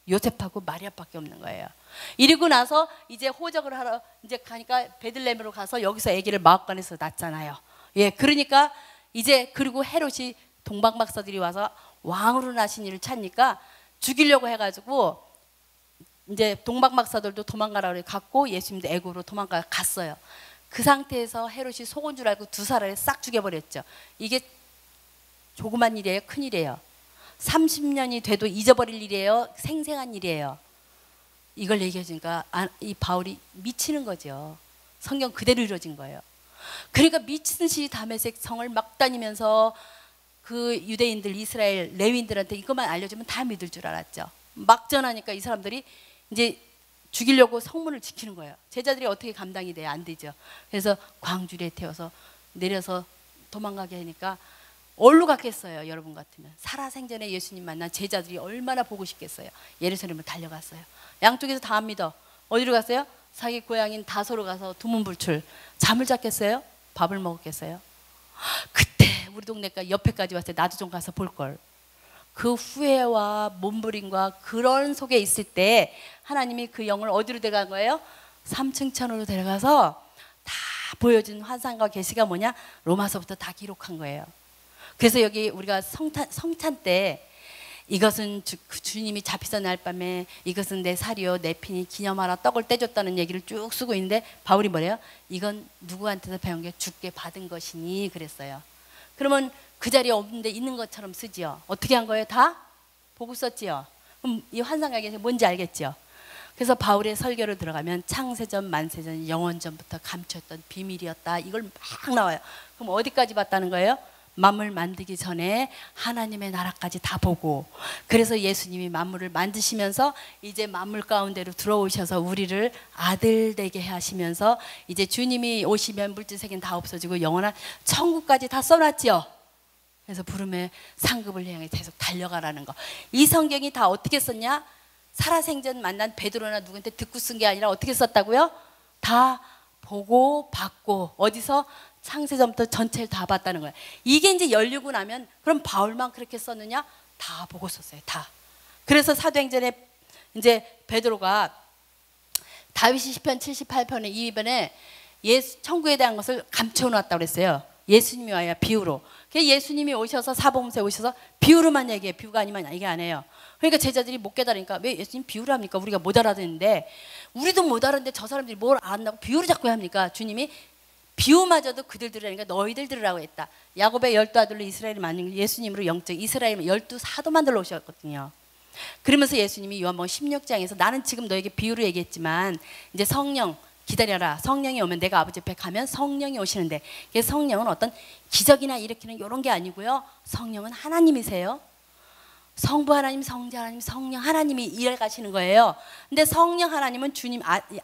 Speaker 1: 요셉하고 마리아밖에 없는 거예요. 이러고 나서 이제 호적을 하러 이제 가니까 베들레헴으로 가서 여기서 아기를 마옥간에서 낳잖아요. 예, 그러니까 이제 그리고 헤롯이 동방박사들이 와서 왕으로 나신 이를 찾니까 죽이려고 해가지고 이제 동방박사들도 도망가라 그래 갖고 예수님도 애굽으로 갔어요. 그 상태에서 헤롯이 속은 줄 알고 두 사람을 싹 죽여버렸죠. 이게 조그만 일이에요? 큰 일이에요? 30년이 돼도 잊어버릴 일이에요? 생생한 일이에요? 이걸 얘기해 주니까 이 바울이 미치는 거죠. 성경 그대로 이루어진 거예요. 그러니까 미친 듯이 다메섹 성을 막 다니면서 그 유대인들, 이스라엘 레위인들한테 이것만 알려주면 다 믿을 줄 알았죠. 막 전하니까 이 사람들이 이제 죽이려고 성문을 지키는 거예요. 제자들이 어떻게 감당이 돼요? 안 되죠. 그래서 광주리에 태워서 내려서 도망가게 하니까 어디로 갔겠어요? 여러분 같으면 살아생전에 예수님 만난 제자들이 얼마나 보고 싶겠어요? 예루살렘을 달려갔어요. 양쪽에서 다 안 믿어. 어디로 갔어요? 자기 고향인 다소로 가서 두문불출. 잠을 잤겠어요? 밥을 먹었겠어요? 그때 우리 동네가 옆에까지 왔어요. 나도 좀 가서 볼걸. 그 후회와 몸부림과 그런 속에 있을 때 하나님이 그 영을 어디로 데려간 거예요? 3층 천으로 데려가서 다 보여준 환상과 계시가 뭐냐? 로마서부터 다 기록한 거예요. 그래서 여기 우리가 성찬 때 이것은 주님이 잡히던 날 밤에 이것은 내 살이요 내 피니 기념하라 떡을 떼줬다는 얘기를 쭉 쓰고 있는데 바울이 뭐래요? 이건 누구한테서 배운 게 주께 받은 것이니 그랬어요. 그러면 그 자리에 없는데 있는 것처럼 쓰지요. 어떻게 한 거예요? 다 보고 썼지요. 그럼 이 환상학에서 뭔지 알겠죠? 그래서 바울의 설교를 들어가면 창세전, 만세전, 영원전부터 감췄던 비밀이었다. 이걸 막 나와요. 그럼 어디까지 봤다는 거예요? 만물 만들기 전에 하나님의 나라까지 다 보고, 그래서 예수님이 만물을 만드시면서 이제 만물 가운데로 들어오셔서 우리를 아들 되게 하시면서 이제 주님이 오시면 물질 세계는 다 없어지고 영원한 천국까지 다 써놨죠. 그래서 부름의 상급을 향해 계속 달려가라는 거. 이 성경이 다 어떻게 썼냐? 살아생전 만난 베드로나 누구한테 듣고 쓴 게 아니라 어떻게 썼다고요? 다 보고 받고 어디서? 창세전부터 전체를 다 봤다는 거예요. 이게 이제 열리고 나면 그럼 바울만 그렇게 썼느냐? 다 보고 썼어요. 다. 그래서 사도행전에 이제 베드로가 다윗이 시편 78편에 이번에 천국에 대한 것을 감춰놓았다고 그랬어요. 예수님이 와야 비유로. 예수님이 오셔서 사복음서에 오셔서 비유로만 얘기해. 비유가 아니면 이게 아니에요. 그러니까 제자들이 못 깨달으니까 왜 예수님 비유를 합니까? 우리가 못 알아듣는데, 우리도 못 알았는데 저 사람들이 뭘 알았나고 비유를 자꾸 합니까? 주님이 비유마저도 그들 들으라니까 너희들 들으라고 했다. 야곱의 12아들로 이스라엘이 만든 예수님으로 영적 이스라엘 12사도 만들어 오셨거든요. 그러면서 예수님이 요한복음 16장에서 나는 지금 너에게 비유로 얘기했지만 이제 성령 기다려라. 성령이 오면 내가 아버지 앞에 가면 성령이 오시는데, 성령은 어떤 기적이나 일으키는 이런 게 아니고요. 성령은 하나님이세요. 성부 하나님, 성자 하나님, 성령 하나님이 일해 가시는 거예요. 근데 성령 하나님은 주님,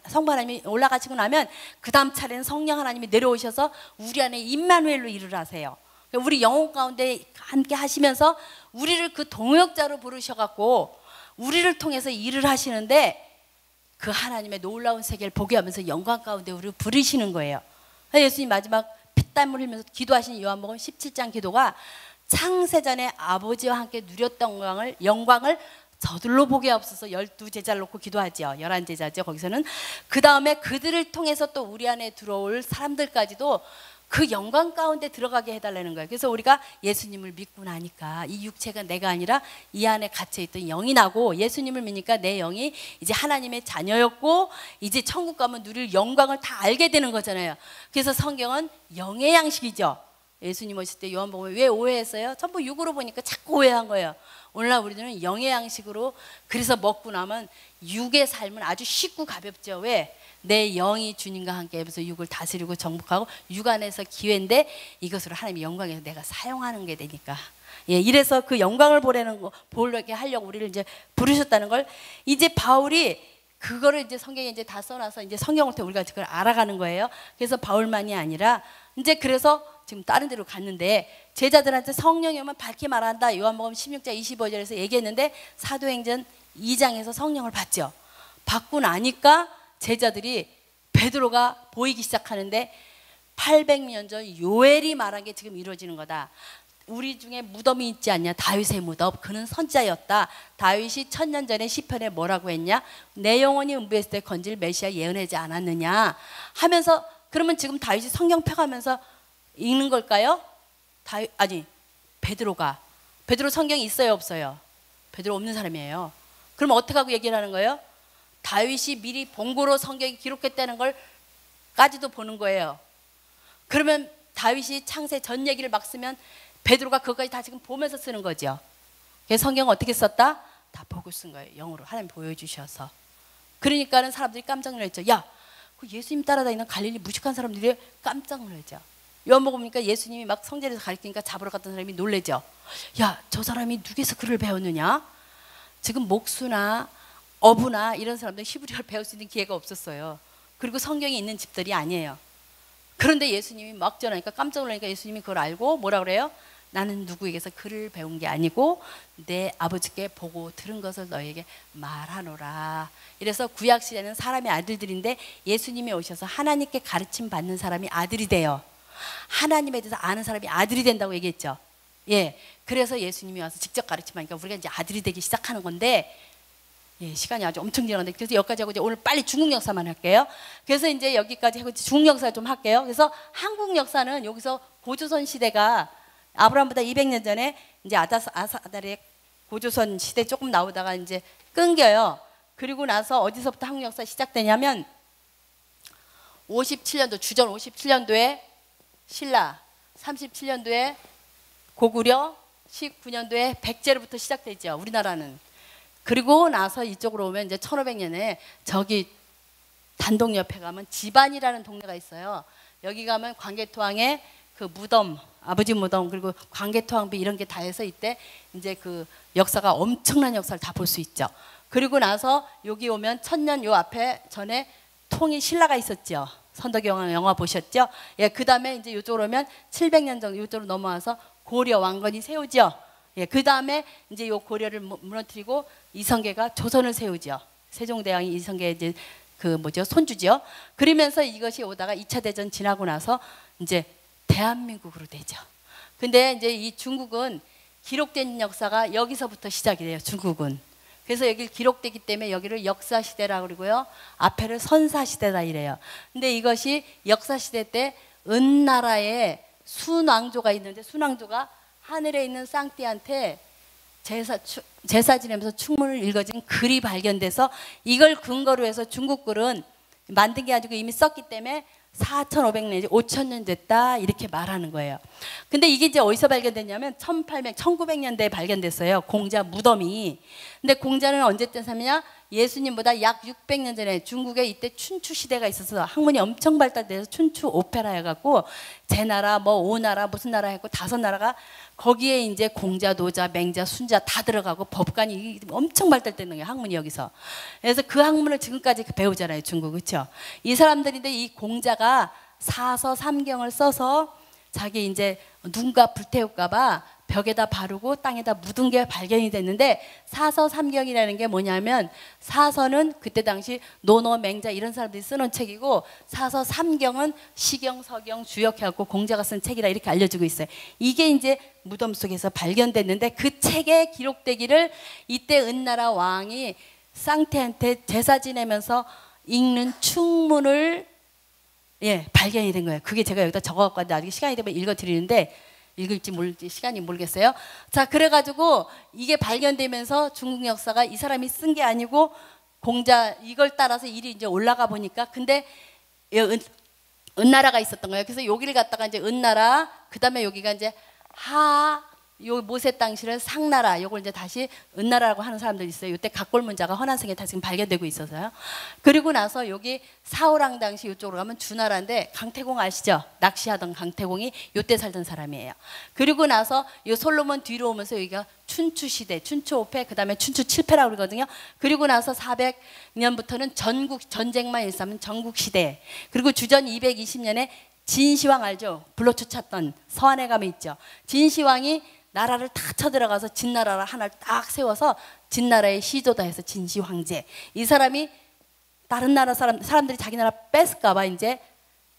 Speaker 1: 성부 하나님이 올라가시고 나면 그 다음 차례는 성령 하나님이 내려오셔서 우리 안에 임마누엘로 일을 하세요. 우리 영혼 가운데 함께 하시면서 우리를 그 동역자로 부르셔갖고 우리를 통해서 일을 하시는데, 그 하나님의 놀라운 세계를 보게 하면서 영광 가운데 우리를 부르시는 거예요. 예수님 마지막 피땀을 흘리면서 기도하신 요한복음 17장 기도가 창세전에 아버지와 함께 누렸던 영광을 저들로 보게 없어서 12제자를 놓고 기도하죠. 11제자죠. 거기서는 그 다음에 그들을 통해서 또 우리 안에 들어올 사람들까지도 그 영광 가운데 들어가게 해달라는 거예요. 그래서 우리가 예수님을 믿고 나니까 이 육체가 내가 아니라 이 안에 갇혀있던 영이 나고, 예수님을 믿으니까 내 영이 이제 하나님의 자녀였고 이제 천국 가면 누릴 영광을 다 알게 되는 거잖아요. 그래서 성경은 영의 양식이죠. 예수님 오실 때 요한복음에 왜 오해했어요? 전부 육으로 보니까 자꾸 오해한 거예요. 오늘날 우리들은 영의 양식으로, 그래서 먹고 나면 육의 삶은 아주 쉽고 가볍죠. 왜? 내 영이 주님과 함께 하면서 육을 다스리고 정복하고 육 안에서 기회인데 이것으로 하나님의 영광에서 내가 사용하는 게 되니까. 예, 이래서 그 영광을 보려게 하려고 우리를 이제 부르셨다는 걸 이제 바울이 그거를 이제 성경에 이제 다 써놔서 이제 성경을 통해 우리가 그걸 알아가는 거예요. 그래서 바울만이 아니라 이제 그래서 지금 다른 데로 갔는데 제자들한테 성령이 오면 밝게 말한다. 요한복음 16장 25절에서 얘기했는데 사도행전 2장에서 성령을 받죠. 받고 나니까 제자들이 베드로가 보이기 시작하는데 800년 전 요엘이 말한 게 지금 이루어지는 거다. 우리 중에 무덤이 있지 않냐? 다윗의 무덤. 그는 선자였다. 다윗이 1000년 전에 시편에 뭐라고 했냐? 내 영혼이 음부했을 때 건질 메시아 예언하지 않았느냐 하면서, 그러면 지금 다윗이 성경 펴가면서 읽는 걸까요? 베드로 성경이 있어요, 없어요? 베드로 없는 사람이에요. 그럼 어떻게 하고 얘기를 하는 거예요? 다윗이 미리 본고로 성경이 기록했다는 걸 까지도 보는 거예요. 그러면 다윗이 창세 전 얘기를 막 쓰면 베드로가 그것까지 다 지금 보면서 쓰는 거죠. 그래서 성경을 어떻게 썼다? 다 보고 쓴 거예요. 영어로 하나님 보여주셔서. 그러니까는 사람들이 깜짝 놀랐죠. 야, 그 예수님 따라다니는 갈릴리 무식한 사람들이 깜짝 놀랐죠. 요한복음 보니까 예수님이 막 성전에서 가르치니까 잡으러 갔던 사람이 놀래죠. 야, 저 사람이 누구에서 글을 배웠느냐? 지금 목수나 어부나 이런 사람들 히브리어를 배울 수 있는 기회가 없었어요. 그리고 성경이 있는 집들이 아니에요. 그런데 예수님이 막 전하니까 깜짝 놀라니까 예수님이 그걸 알고 뭐라 그래요? 나는 누구에게서 글을 배운 게 아니고 내 아버지께 보고 들은 것을 너에게 말하노라. 이래서 구약시대는 사람의 아들들인데 예수님이 오셔서 하나님께 가르침 받는 사람이 아들이 돼요. 하나님에 대해서 아는 사람이 아들이 된다고 얘기했죠. 예, 그래서 예수님이 와서 직접 가르침하니까 우리가 이제 아들이 되기 시작하는 건데, 예, 시간이 아주 엄청 지났는데 그래서 여기까지 하고 이제 오늘 빨리 중국 역사만 할게요. 그래서 이제 여기까지 하고 중국 역사 좀 할게요. 그래서 한국 역사는 여기서 고조선 시대가 아브라함보다 200년 전에 이제 아사달의 고조선 시대 조금 나오다가 이제 끊겨요. 그리고 나서 어디서부터 한국 역사 시작되냐면 57년도 주전 57년도에 신라, 37년도에 고구려, 19년도에 백제로부터 시작되죠. 우리나라는. 그리고 나서 이쪽으로 오면 이제 1500년에 저기 단동 옆에 가면 지반이라는 동네가 있어요. 여기 가면 광개토왕의 그 무덤, 아버지 무덤, 그리고 광개토왕비 이런 게 다 해서 이때 이제 그 역사가 엄청난 역사를 다 볼 수 있죠. 그리고 나서 여기 오면 1000년 요 앞에 전에 통일 신라가 있었죠. 선덕여왕 영화 보셨죠? 예, 그 다음에 이제 이쪽으로 오면 700년 정도 이쪽으로 넘어와서 고려 왕건이 세우죠. 예, 그 다음에 이제 요 고려를 무너뜨리고 이성계가 조선을 세우죠. 세종대왕이 이성계 이제 그 손주죠. 그러면서 이것이 오다가 2차 대전 지나고 나서 이제 대한민국으로 되죠. 근데 이제 이 중국은 기록된 역사가 여기서부터 시작이 돼요. 중국은. 그래서 여기 기록되기 때문에 여기를 역사시대라고 그러고요. 앞에를 선사시대다 이래요. 근데 이것이 역사시대 때 은나라에 순왕조가 있는데 순왕조가 하늘에 있는 쌍띠한테 제사 지내면서 충문을 읽어진 글이 발견돼서 이걸 근거로 해서 중국 글은 만든 게 아니고 이미 썼기 때문에 4,500년, 5,000년 됐다 이렇게 말하는 거예요. 근데 이게 이제 어디서 발견됐냐면 1900년대에 발견됐어요. 공자 무덤이. 근데 공자는 언제 때 사느냐? 예수님보다 약 600년 전에 중국에 이때 춘추 시대가 있어서 학문이 엄청 발달돼서 춘추 오페라 해갖고 제나라 뭐 오나라 무슨 나라 했고 5나라가 거기에 이제 공자, 노자, 맹자, 순자 다 들어가고 법관이 엄청 발달되는 거예요. 학문이 여기서. 그래서 그 학문을 지금까지 배우잖아요. 중국. 그렇죠? 이 사람들인데 이 공자가 사서 삼경을 써서 자기 이제 누군가 불태울까 봐 벽에다 바르고 땅에다 묻은 게 발견이 됐는데 사서 삼경이라는 게 뭐냐면 사서는 그때 당시 노노, 맹자 이런 사람들이 쓰는 책이고 사서 삼경은 시경, 서경, 주역해갖고 공자가 쓴 책이라 이렇게 알려지고 있어요. 이게 이제 무덤 속에서 발견됐는데 그 책에 기록되기를 이때 은나라 왕이 쌍태한테 제사 지내면서 읽는 충문을 발견이 된 거예요. 그게 제가 여기다 적어갖고 나중에 시간이 되면 읽어드리는데 읽을지 모를지 시간이 모르겠어요. 자, 그래가지고 이게 발견되면서 중국 역사가 이 사람이 쓴 게 아니고 공자 이걸 따라서 일이 이제 올라가 보니까 근데 은나라가 있었던 거예요. 그래서 여기를 갖다가 이제 은나라, 그 다음에 여기가 이제 요 모세 땅실은 상나라, 요걸 이제 다시 은나라라고 하는 사람들이 있어요. 이때 각골문자가 허난성에 다 지금 발견되고 있어서요. 그리고 나서 여기 사호랑 당시 이쪽으로 가면 주나라인데 강태공 아시죠? 낚시하던 강태공이 요때 살던 사람이에요. 그리고 나서 요 솔로몬 뒤로 오면서 여기가 춘추 시대, 춘추 5패, 그 다음에 춘추 7패라고 그러거든요. 그리고 나서 400년부터는 전국 전쟁만 있으면 전국 시대. 그리고 주전 220년에 진시황 알죠? 불로쫓았던 서안에 가면 있죠. 진시황이 나라를 다 쳐들어가서 진나라를 하나를 딱 세워서 진나라의 시조다 해서 진시황제. 이 사람이 다른 나라 사람들이 자기 나라 뺏을까봐 이제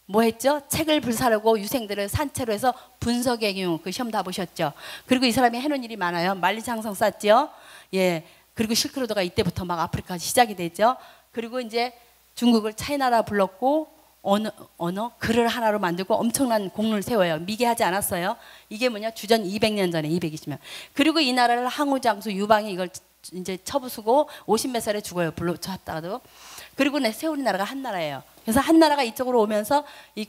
Speaker 1: 뭐 했죠? 책을 불사르고 유생들을 산채로 해서 분석행용, 그 시험 다 보셨죠? 그리고 이 사람이 해놓은 일이 많아요. 만리장성 쌌죠? 예. 그리고 실크로드가 이때부터 막 아프리카 시작이 되죠. 그리고 이제 중국을 차이나라 불렀고 언어 글을 하나로 만들고 엄청난 공로를 세워요. 미개하지 않았어요. 이게 뭐냐? 주전 200년 전에 220년. 그리고 이 나라를 항우장수 유방이 이걸 이제 쳐부수고 50몇 살에 죽어요. 불로쳤다가도. 그리고 세우는 나라가 한나라예요. 그래서 한나라가 이쪽으로 오면서 이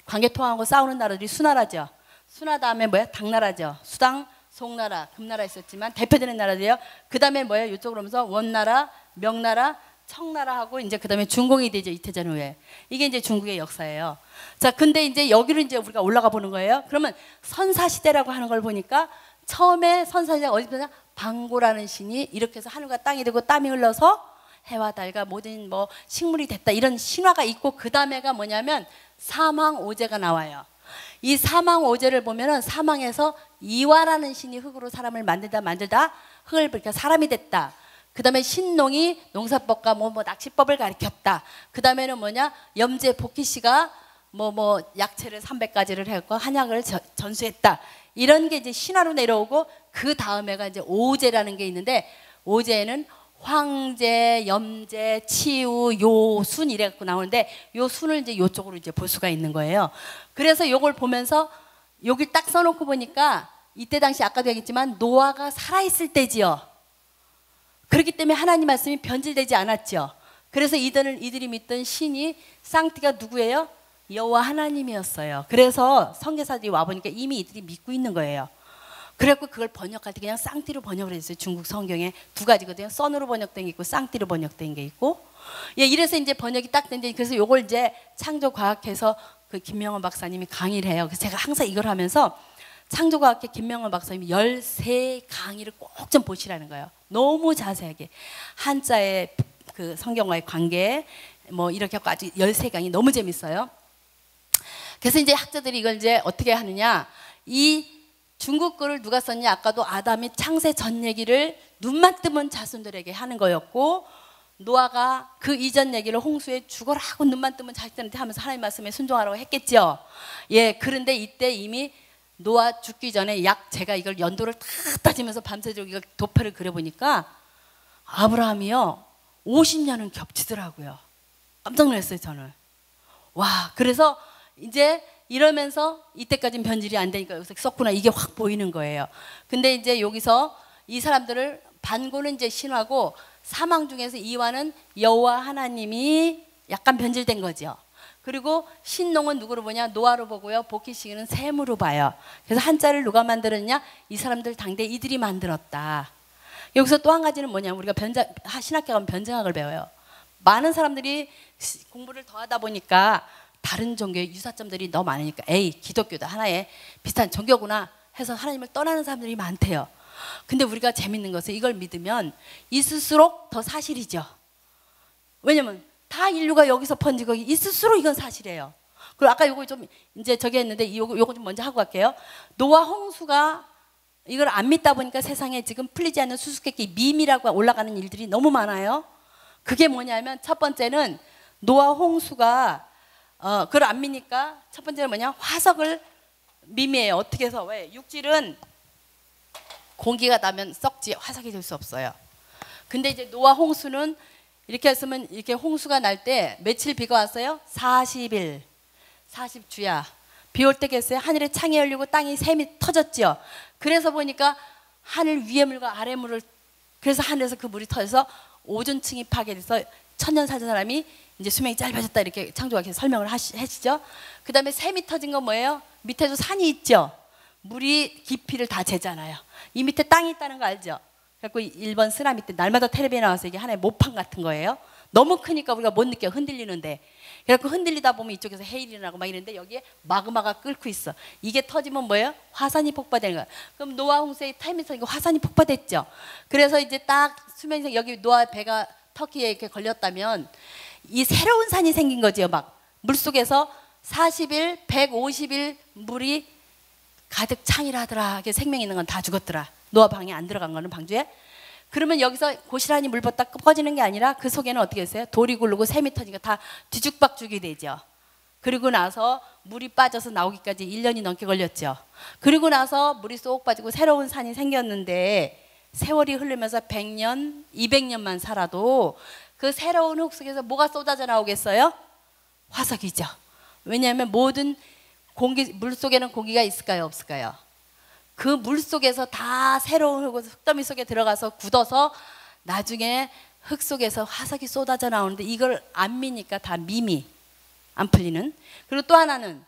Speaker 1: 광개토하고 싸우는 나라들이 수나라죠. 수나 다음에 뭐야? 당나라죠. 수당, 송나라, 금나라 있었지만 대표되는 나라들이요. 그 다음에 뭐야? 이쪽으로 오면서 원나라, 명나라, 청나라하고 이제 그다음에 중공이 되죠. 이태전 후에. 이게 이제 중국의 역사예요. 자, 근데 이제 여기로 이제 우리가 올라가 보는 거예요. 그러면 선사시대라고 하는 걸 보니까 처음에 선사시대가 어디서 방고라는 신이 이렇게 해서 하늘과 땅이 되고 땀이 흘러서 해와 달과 모든 뭐 식물이 됐다 이런 신화가 있고 그 다음에가 뭐냐면 사망오제가 나와요. 이 사망오제를 보면은 사망에서 이화라는 신이 흙으로 사람을 만들다 흙을 그러니까 사람이 됐다. 그 다음에 신농이 농사법과 뭐 낚시법을 가르쳤다. 그 다음에는 뭐냐? 염제 복희씨가 뭐 약채를 300가지를 해갖고 한약을 전수했다. 이런 게 이제 신화로 내려오고 그 다음에가 이제 오제라는 게 있는데 오제에는 황제, 염제, 치우, 요순 이래갖고 나오는데 요 순을 이제 요쪽으로 이제 볼 수가 있는 거예요. 그래서 요걸 보면서 여기 딱 써놓고 보니까 이때 당시 아까도 얘기했지만 노아가 살아있을 때지요. 그렇기 때문에 하나님 말씀이 변질되지 않았죠. 그래서 이들이 믿던 신이 쌍띠가 누구예요? 여호와 하나님이었어요. 그래서 선교사들이 와보니까 이미 이들이 믿고 있는 거예요. 그래갖고 그걸 번역할 때 그냥 쌍띠로 번역을 했어요. 중국 성경에 두 가지거든요. 선으로 번역된 게 있고 쌍띠로 번역된 게 있고. 예, 이래서 이제 번역이 딱 된데 그래서 요걸 이제 창조과학회에서 그 김명원 박사님이 강의를 해요. 그래서 제가 항상 이걸 하면서 창조과학회 김명원 박사님이 13강의를 꼭 좀 보시라는 거예요. 너무 자세하게 한자의 그 성경과의 관계 뭐 이렇게 하고 아주 13강이 너무 재밌어요. 그래서 이제 학자들이 이걸 이제 어떻게 하느냐, 이 중국 거를 누가 썼냐? 아까도 아담이 창세 전 얘기를 눈만 뜨면 자손들에게 하는 거였고, 노아가 그 이전 얘기를 홍수에 죽어라 하고 눈만 뜨면 자식들한테 하면서 하나님 말씀에 순종하라고 했겠죠. 예, 그런데 이때 이미 노아 죽기 전에 제가 이걸 연도를 다 따지면서 밤새도록 이걸 도표를 그려보니까 아브라함이요 50년은 겹치더라고요. 깜짝 놀랐어요 저는. 와, 그래서 이제 이러면서 이때까지는 변질이 안 되니까 여기서 썼구나 이게 확 보이는 거예요. 근데 이제 여기서 이 사람들을 반고는 이제 신화고 사망 중에서 이화는 여호와 하나님이 약간 변질된 거죠. 그리고 신농은 누구로 보냐? 노아로 보고요. 복희시기는 셈으로 봐요. 그래서 한자를 누가 만들었냐? 이 사람들 당대 이들이 만들었다. 여기서 또 한 가지는 뭐냐? 우리가 신학교 가면 변증학을 배워요. 많은 사람들이 공부를 더 하다 보니까 다른 종교의 유사점들이 너무 많으니까 에이, 기독교도 하나의 비슷한 종교구나 해서 하나님을 떠나는 사람들이 많대요. 근데 우리가 재밌는 것은 이걸 믿으면 있을수록 더 사실이죠. 왜냐면 다 인류가 여기서 번지고 있을수록 이건 사실이에요. 그리고 아까 요거 좀 이제 저기 했는데 요거 좀 먼저 하고 갈게요. 노아 홍수가 이걸 안 믿다 보니까 세상에 지금 풀리지 않는 수수께끼 밈이라고 올라가는 일들이 너무 많아요. 그게 뭐냐면 첫 번째는 노아 홍수가 그걸 안 믿으니까 첫 번째는 뭐냐? 화석을 밈이에요. 어떻게 해서? 왜? 육질은 공기가 나면 썩지 화석이 될 수 없어요. 근데 이제 노아 홍수는 이렇게 했으면 이렇게 홍수가 날 때 며칠 비가 왔어요? 40일, 40주야. 비 올 때 겠어요? 하늘에 창이 열리고 땅이 샘이 터졌죠. 그래서 보니까 하늘 위의 물과 아래 물을 그래서 하늘에서 그 물이 터져서 오존층이 파괴돼서 천년 살던 사람이 이제 수명이 짧아졌다 이렇게 창조가 설명을 하시죠. 그 다음에 샘이 터진 건 뭐예요? 밑에도 산이 있죠. 물이 깊이를 다 재잖아요. 이 밑에 땅이 있다는 거 알죠? 그래서 1번 쓰나미 때 날마다 텔레비에 나와서 이게 하나의 모판 같은 거예요. 너무 크니까 우리가 못 느껴. 흔들리는데. 그래서 흔들리다 보면 이쪽에서 해일이 나고 막 이러는데 여기에 마그마가 끓고 있어. 이게 터지면 뭐예요? 화산이 폭발되는 거야. 그럼 노아 홍수의 타임에서 이거 화산이 폭발됐죠. 그래서 이제 딱 수면에서 여기 노아 배가 터키에 이렇게 걸렸다면 이 새로운 산이 생긴 거지요. 막 물속에서 40일, 150일 물이 가득 창이라더라. 이게 생명 있는 건 다 죽었더라. 노아 방에 안 들어간 거는 방주에. 그러면 여기서 고스란히 물 붓다 꺼지는 게 아니라 그 속에는 어떻게 했어요? 돌이 굴르고 샘이 터지니까 다 뒤죽박죽이 되죠. 그리고 나서 물이 빠져서 나오기까지 1년이 넘게 걸렸죠. 그리고 나서 물이 쏙 빠지고 새로운 산이 생겼는데 세월이 흐르면서 100년, 200년만 살아도 그 새로운 흙 속에서 뭐가 쏟아져 나오겠어요? 화석이죠. 왜냐하면 모든 물 속에는 공기가 있을까요? 없을까요? 그 물 속에서 다 새로운 흙더미 속에 들어가서 굳어서 나중에 흙 속에서 화석이 쏟아져 나오는데 이걸 안 미니까 다 밈이 안 풀리는. 그리고 또 하나는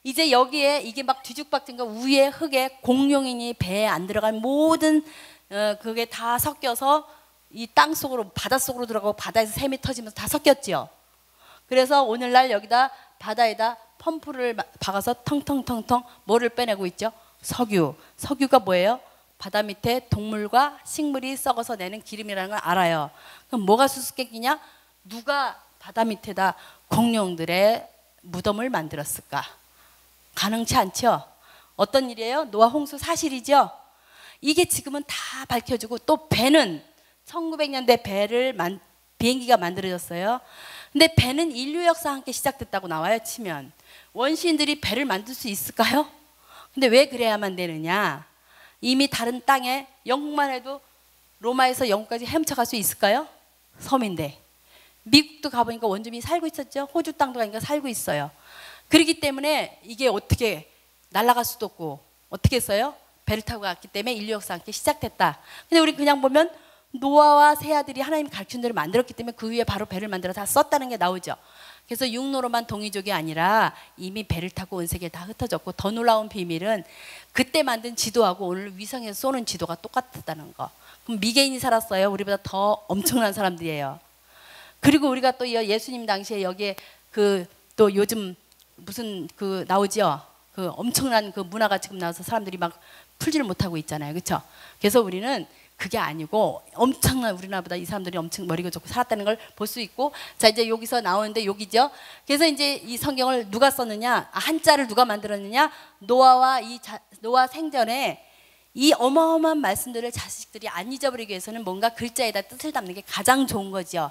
Speaker 1: 이제 여기에 이게 막 뒤죽박죽인 거 위에 흙에 공룡이니 배에 안 들어간 모든 그게 다 섞여서 이 땅 속으로 바닷속으로 들어가고 바다에서 샘이 터지면서 다 섞였지요. 그래서 오늘날 여기다 바다에다 펌프를 박아서 텅텅텅텅 뭐를 빼내고 있죠? 석유. 석유가 뭐예요? 바다 밑에 동물과 식물이 썩어서 내는 기름이라는 걸 알아요. 그럼 뭐가 수수께끼냐? 누가 바다 밑에다 공룡들의 무덤을 만들었을까? 가능치 않죠? 어떤 일이에요? 노아 홍수 사실이죠? 이게 지금은 다 밝혀지고 또 배는 1900년대 비행기가 만들어졌어요. 근데 배는 인류 역사와 함께 시작됐다고 나와요. 치면 원시인들이 배를 만들 수 있을까요? 근데 왜 그래야만 되느냐? 이미 다른 땅에 영국만 해도 로마에서 영국까지 헤엄쳐갈 수 있을까요? 섬인데. 미국도 가보니까 원주민이 살고 있었죠. 호주 땅도 가니까 살고 있어요. 그렇기 때문에 이게 어떻게 날아갈 수도 없고 어떻게 했어요? 배를 타고 갔기 때문에 인류 역사와 함께 시작됐다. 근데 우리 그냥 보면 노아와 세 아들이 하나님 가르친 대로 만들었기 때문에 그 위에 바로 배를 만들어 다 썼다는 게 나오죠. 그래서 육로로만 동이족이 아니라 이미 배를 타고 온 세계에 다 흩어졌고 더 놀라운 비밀은 그때 만든 지도하고 오늘 위성에서 쏘는 지도가 똑같았다는 거. 그럼 미개인이 살았어요. 우리보다 더 엄청난 사람들이에요. 그리고 우리가 또 예수님 당시에 여기에 또 요즘 무슨 나오죠. 그 엄청난 그 문화가 지금 나와서 사람들이 막 풀지를 못하고 있잖아요. 그렇죠? 그래서 우리는 그게 아니고 엄청난 우리나라보다 이 사람들이 엄청 머리가 좋고 살았다는 걸 볼 수 있고. 자, 이제 여기서 나오는데 여기죠. 그래서 이제 이 성경을 누가 썼느냐? 한자를 누가 만들었느냐? 노아 생전에 이 어마어마한 말씀들을 자식들이 안 잊어버리기 위해서는 뭔가 글자에다 뜻을 담는 게 가장 좋은 거죠.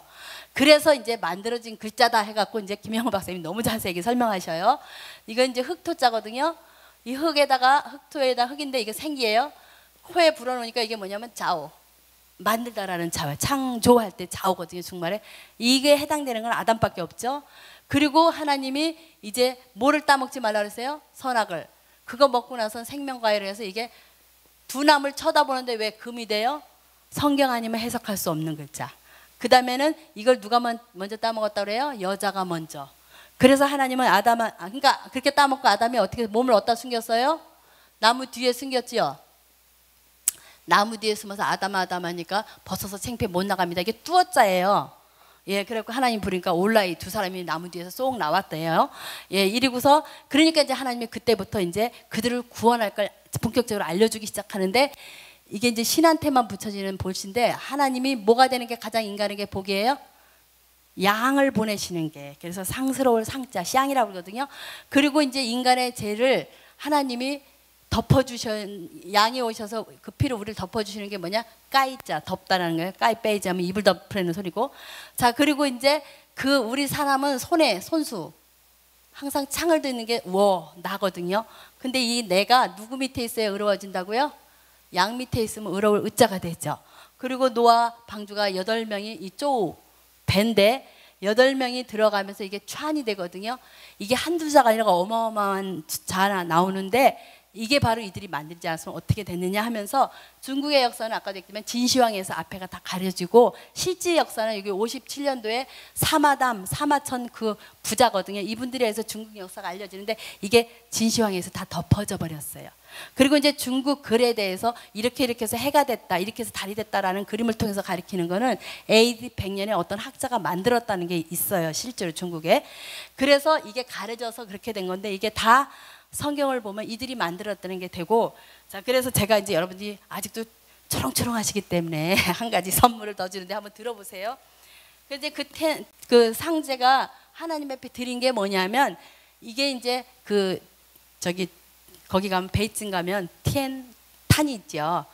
Speaker 1: 그래서 이제 만들어진 글자다 해갖고 이제 김영호 박사님이 너무 자세하게 설명하셔요. 이건 이제 흑토자거든요. 이 흑토에다 흑인데 이게 생기예요. 코에 불어놓으니까 이게 뭐냐면 자오. 만들다라는 자오. 창조할 때 자오거든요. 중말에. 이게 해당되는 건 아담밖에 없죠. 그리고 하나님이 이제 뭐를 따먹지 말라 그랬어요? 선악을. 그거 먹고 나서 생명과일을 해서 이게 두 남을 쳐다보는데 왜 금이 돼요? 성경 아니면 해석할 수 없는 글자. 그 다음에는 이걸 누가 먼저 따먹었다고 그래요? 여자가 먼저. 그래서 하나님은 그러니까 그렇게 따먹고 아담이 어떻게 몸을 어디다 숨겼어요? 나무 뒤에 숨겼지요. 나무 뒤에 숨어서 아담 하니까 벗어서 창피해 못 나갑니다. 이게 뚜어짜예요. 예, 그래갖고 하나님 부르니까 올라이 두 사람이 나무 뒤에서 쏙 나왔대요. 예, 이리고서 그러니까 이제 하나님이 그때부터 이제 그들을 구원할 걸 본격적으로 알려주기 시작하는데, 이게 이제 신한테만 붙여지는 볼신데, 하나님이 뭐가 되는 게 가장 인간에게 복이에요? 양을 보내시는 게. 그래서 상스러울 상자, 쌍이라고 그러거든요. 그리고 이제 인간의 죄를 하나님이 양이 오셔서 그 피로 우리를 덮어주시는 게 뭐냐? 까이자, 덮다라는 거예요. 까이 빼이자 하면 이불 덮으라는 소리고. 자, 그리고 이제 우리 사람은 손수 항상 창을 드는 게 나거든요. 근데 이 내가 누구 밑에 있어야 의로워진다고요? 양 밑에 있으면 의로울 의자가 되죠. 그리고 노아 방주가 8명이 이쪽 배인데 8명이 들어가면서 이게 촤이 되거든요. 이게 한두 자가 아니라 어마어마한 자가 나오는데, 이게 바로 이들이 만들지 않았으면 어떻게 됐느냐 하면서, 중국의 역사는 아까도 얘기했지만 진시황에서 앞에가 다 가려지고, 실제 역사는 여기 57년도에 사마천 그 부자거든요. 이분들에 의해서 중국 역사가 알려지는데, 이게 진시황에서 다 덮어져 버렸어요. 그리고 이제 중국 글에 대해서 이렇게 해서 해가 됐다, 이렇게 해서 달이 됐다라는 그림을 통해서 가리키는 거는 AD 100년에 어떤 학자가 만들었다는 게 있어요, 실제로 중국에. 그래서 이게 가려져서 그렇게 된 건데, 이게 다 성경을 보면 이들이 만들었다는 게 되고. 자, 그래서 제가 이제 여러분들이 아직도 초롱초롱하시기 때문에 한 가지 선물을 더 주는데 한번 들어보세요. 그래서 그 상제가 하나님 앞에 드린 게 뭐냐면, 이게 이제 거기 가면 베이징 가면 탄이 있죠.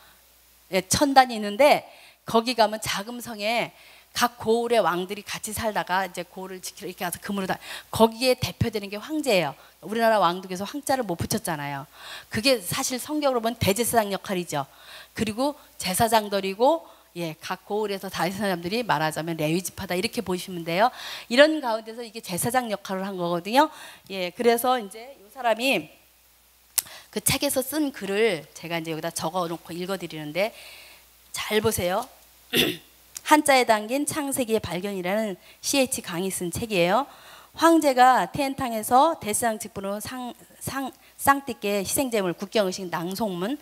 Speaker 1: 예, 천단이 있는데, 거기 가면 자금성에 각 고을의 왕들이 같이 살다가 이제 고을을 지키러 이렇게 가서 금으로 거기에 대표되는 게 황제예요. 우리나라 왕족에서 황자를 못 붙였잖아요. 그게 사실 성경으로 보면 대제사장 역할이죠. 그리고 제사장들이고, 예, 각 고을에서 다른 사람들이 말하자면 레위지파다, 이렇게 보시면 돼요. 이런 가운데서 이게 제사장 역할을 한 거거든요. 예, 그래서 이제 이 사람이 그 책에서 쓴 글을 제가 이제 여기다 적어 놓고 읽어 드리는데, 잘 보세요. 한자에 담긴 창세기의 발견이라는 C.H. 강이 쓴 책이에요. 황제가 텐탕에서 대상 직분으로 쌍띠께 희생제물 국경의식 낭송문,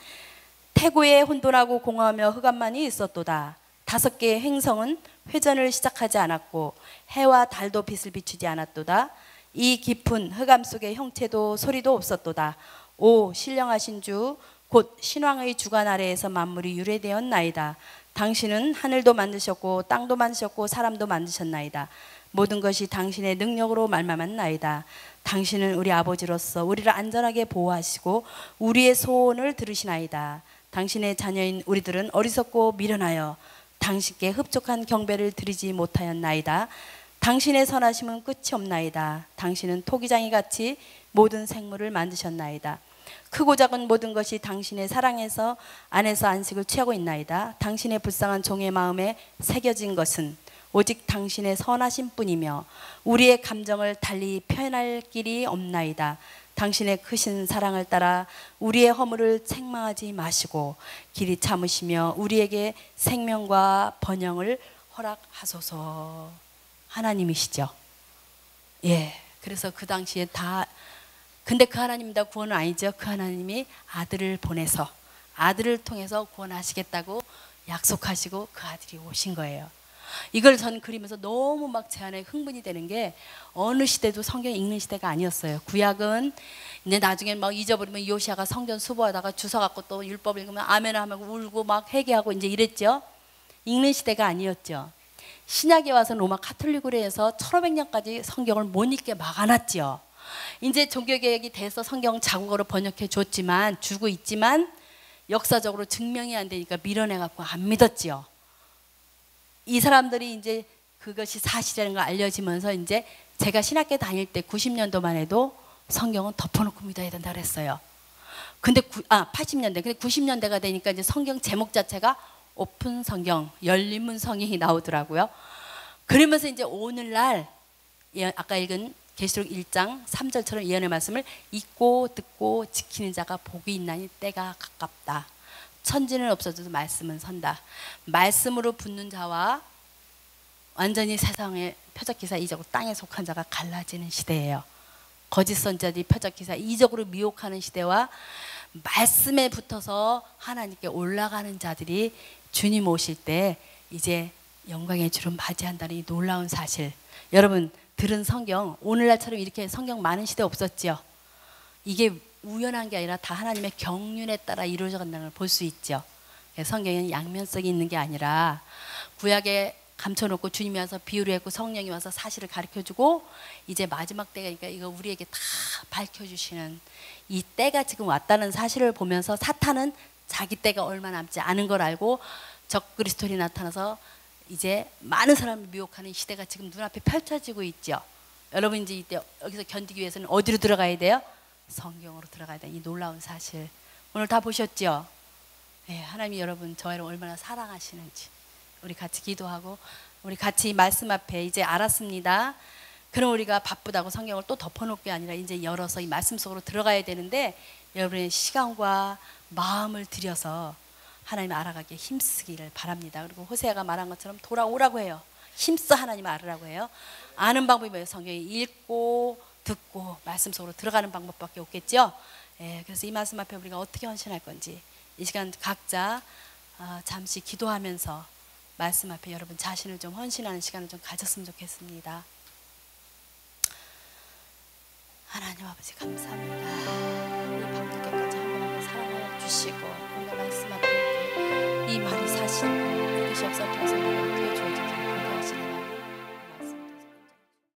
Speaker 1: 태고에 혼돈하고 공허하며 흑암만이 있었도다. 5개의 행성은 회전을 시작하지 않았고 해와 달도 빛을 비추지 않았도다. 이 깊은 흑암 속에 형체도 소리도 없었도다. 오 신령하신 주, 곧 신왕의 주관 아래에서 만물이 유래되었나이다. 당신은 하늘도 만드셨고 땅도 만드셨고 사람도 만드셨나이다. 모든 것이 당신의 능력으로 말미암았나이다. 당신은 우리 아버지로서 우리를 안전하게 보호하시고 우리의 소원을 들으시나이다. 당신의 자녀인 우리들은 어리석고 미련하여 당신께 흡족한 경배를 드리지 못하였나이다. 당신의 선하심은 끝이 없나이다. 당신은 토기장이 같이 모든 생물을 만드셨나이다. 크고 작은 모든 것이 당신의 사랑에서 안에서 안식을 취하고 있나이다. 당신의 불쌍한 종의 마음에 새겨진 것은 오직 당신의 선하심 뿐이며 우리의 감정을 달리 표현할 길이 없나이다. 당신의 크신 사랑을 따라 우리의 허물을 책망하지 마시고 길이 참으시며 우리에게 생명과 번영을 허락하소서. 하나님이시죠. 예, 그래서 그 당시에 근데 그 하나님이 다 구원은 아니죠. 그 하나님이 아들을 보내서 아들을 통해서 구원하시겠다고 약속하시고 그 아들이 오신 거예요. 이걸 전 그리면서 너무 막 제 안에 흥분이 되는 게, 어느 시대도 성경 읽는 시대가 아니었어요. 구약은 이제 나중에 막 잊어버리면 요시아가 성전 수보하다가 주워 갖고 또 율법 읽으면 아멘 하면 울고 막 회개하고 이제 이랬죠. 읽는 시대가 아니었죠. 신약에 와서 로마 카톨릭으로 해서 1500년까지 성경을 못 읽게 막아놨죠. 이제 종교개혁이 돼서 성경 자국어로 번역해 줬지만 주고 있지만 역사적으로 증명이 안 되니까 밀어내 갖고 안 믿었지요. 이 사람들이 이제 그것이 사실이라는 걸 알려지면서 이제 제가 신학교 다닐 때 90년도만 해도 성경은 덮어놓고 믿어야 된다 그랬어요. 근데 80년대, 근데 90년대가 되니까 이제 성경 제목 자체가 오픈 성경, 열린 문성이 나오더라고요. 그러면서 이제 오늘날 아까 읽은 계시록 1장 3절처럼 예언의 말씀을 읽고 듣고 지키는 자가 복이 있나니 때가 가깝다. 천지는 없어져도 말씀은 선다. 말씀으로 붙는 자와 완전히 세상의 표적기사 이적으로 땅에 속한 자가 갈라지는 시대예요. 거짓 선자들이 표적기사 이적으로 미혹하는 시대와 말씀에 붙어서 하나님께 올라가는 자들이 주님 오실 때 이제 영광의 주를 맞이한다는 이 놀라운 사실. 여러분 들은 성경, 오늘날처럼 이렇게 성경 많은 시대 없었죠. 이게 우연한 게 아니라 다 하나님의 경륜에 따라 이루어져 간다는 걸 볼 수 있죠. 성경에는 양면성이 있는 게 아니라 구약에 감춰놓고 주님이 와서 비유를 했고 성령이 와서 사실을 가르쳐주고 이제 마지막 때가 이거 우리에게 다 밝혀주시는 이 때가 지금 왔다는 사실을 보면서 사탄은 자기 때가 얼마 남지 않은 걸 알고 적그리스도인이 나타나서 이제 많은 사람을 미혹하는 시대가 지금 눈앞에 펼쳐지고 있죠. 여러분 이제 이때 여기서 견디기 위해서는 어디로 들어가야 돼요? 성경으로 들어가야 돼. 이 놀라운 사실 오늘 다 보셨죠? 네, 하나님이 여러분 저희를 얼마나 사랑하시는지 우리 같이 기도하고 우리 같이 말씀 앞에 이제 알았습니다. 그럼 우리가 바쁘다고 성경을 또 덮어놓을 게 아니라 이제 열어서 이 말씀 속으로 들어가야 되는데 여러분의 시간과 마음을 들여서 하나님 알아가기에 힘쓰기를 바랍니다. 그리고 호세아가 말한 것처럼 돌아오라고 해요. 힘써 하나님 알으라고 해요. 아는 방법이 뭐예요? 성경이 읽고 듣고 말씀 속으로 들어가는 방법밖에 없겠죠. 예, 그래서 이 말씀 앞에 우리가 어떻게 헌신할 건지 이 시간 각자 잠시 기도하면서 말씀 앞에 여러분 자신을 좀 헌신하는 시간을 좀 가졌으면 좋겠습니다. 하나님 아버지 감사합니다. 우리 밤늦게까지 한 번 한 번 사랑하여 주시고 우리가 말씀 앞에 이 말이 사실이고 이것이 역사를 통해서 우리가 어떻게 주어진지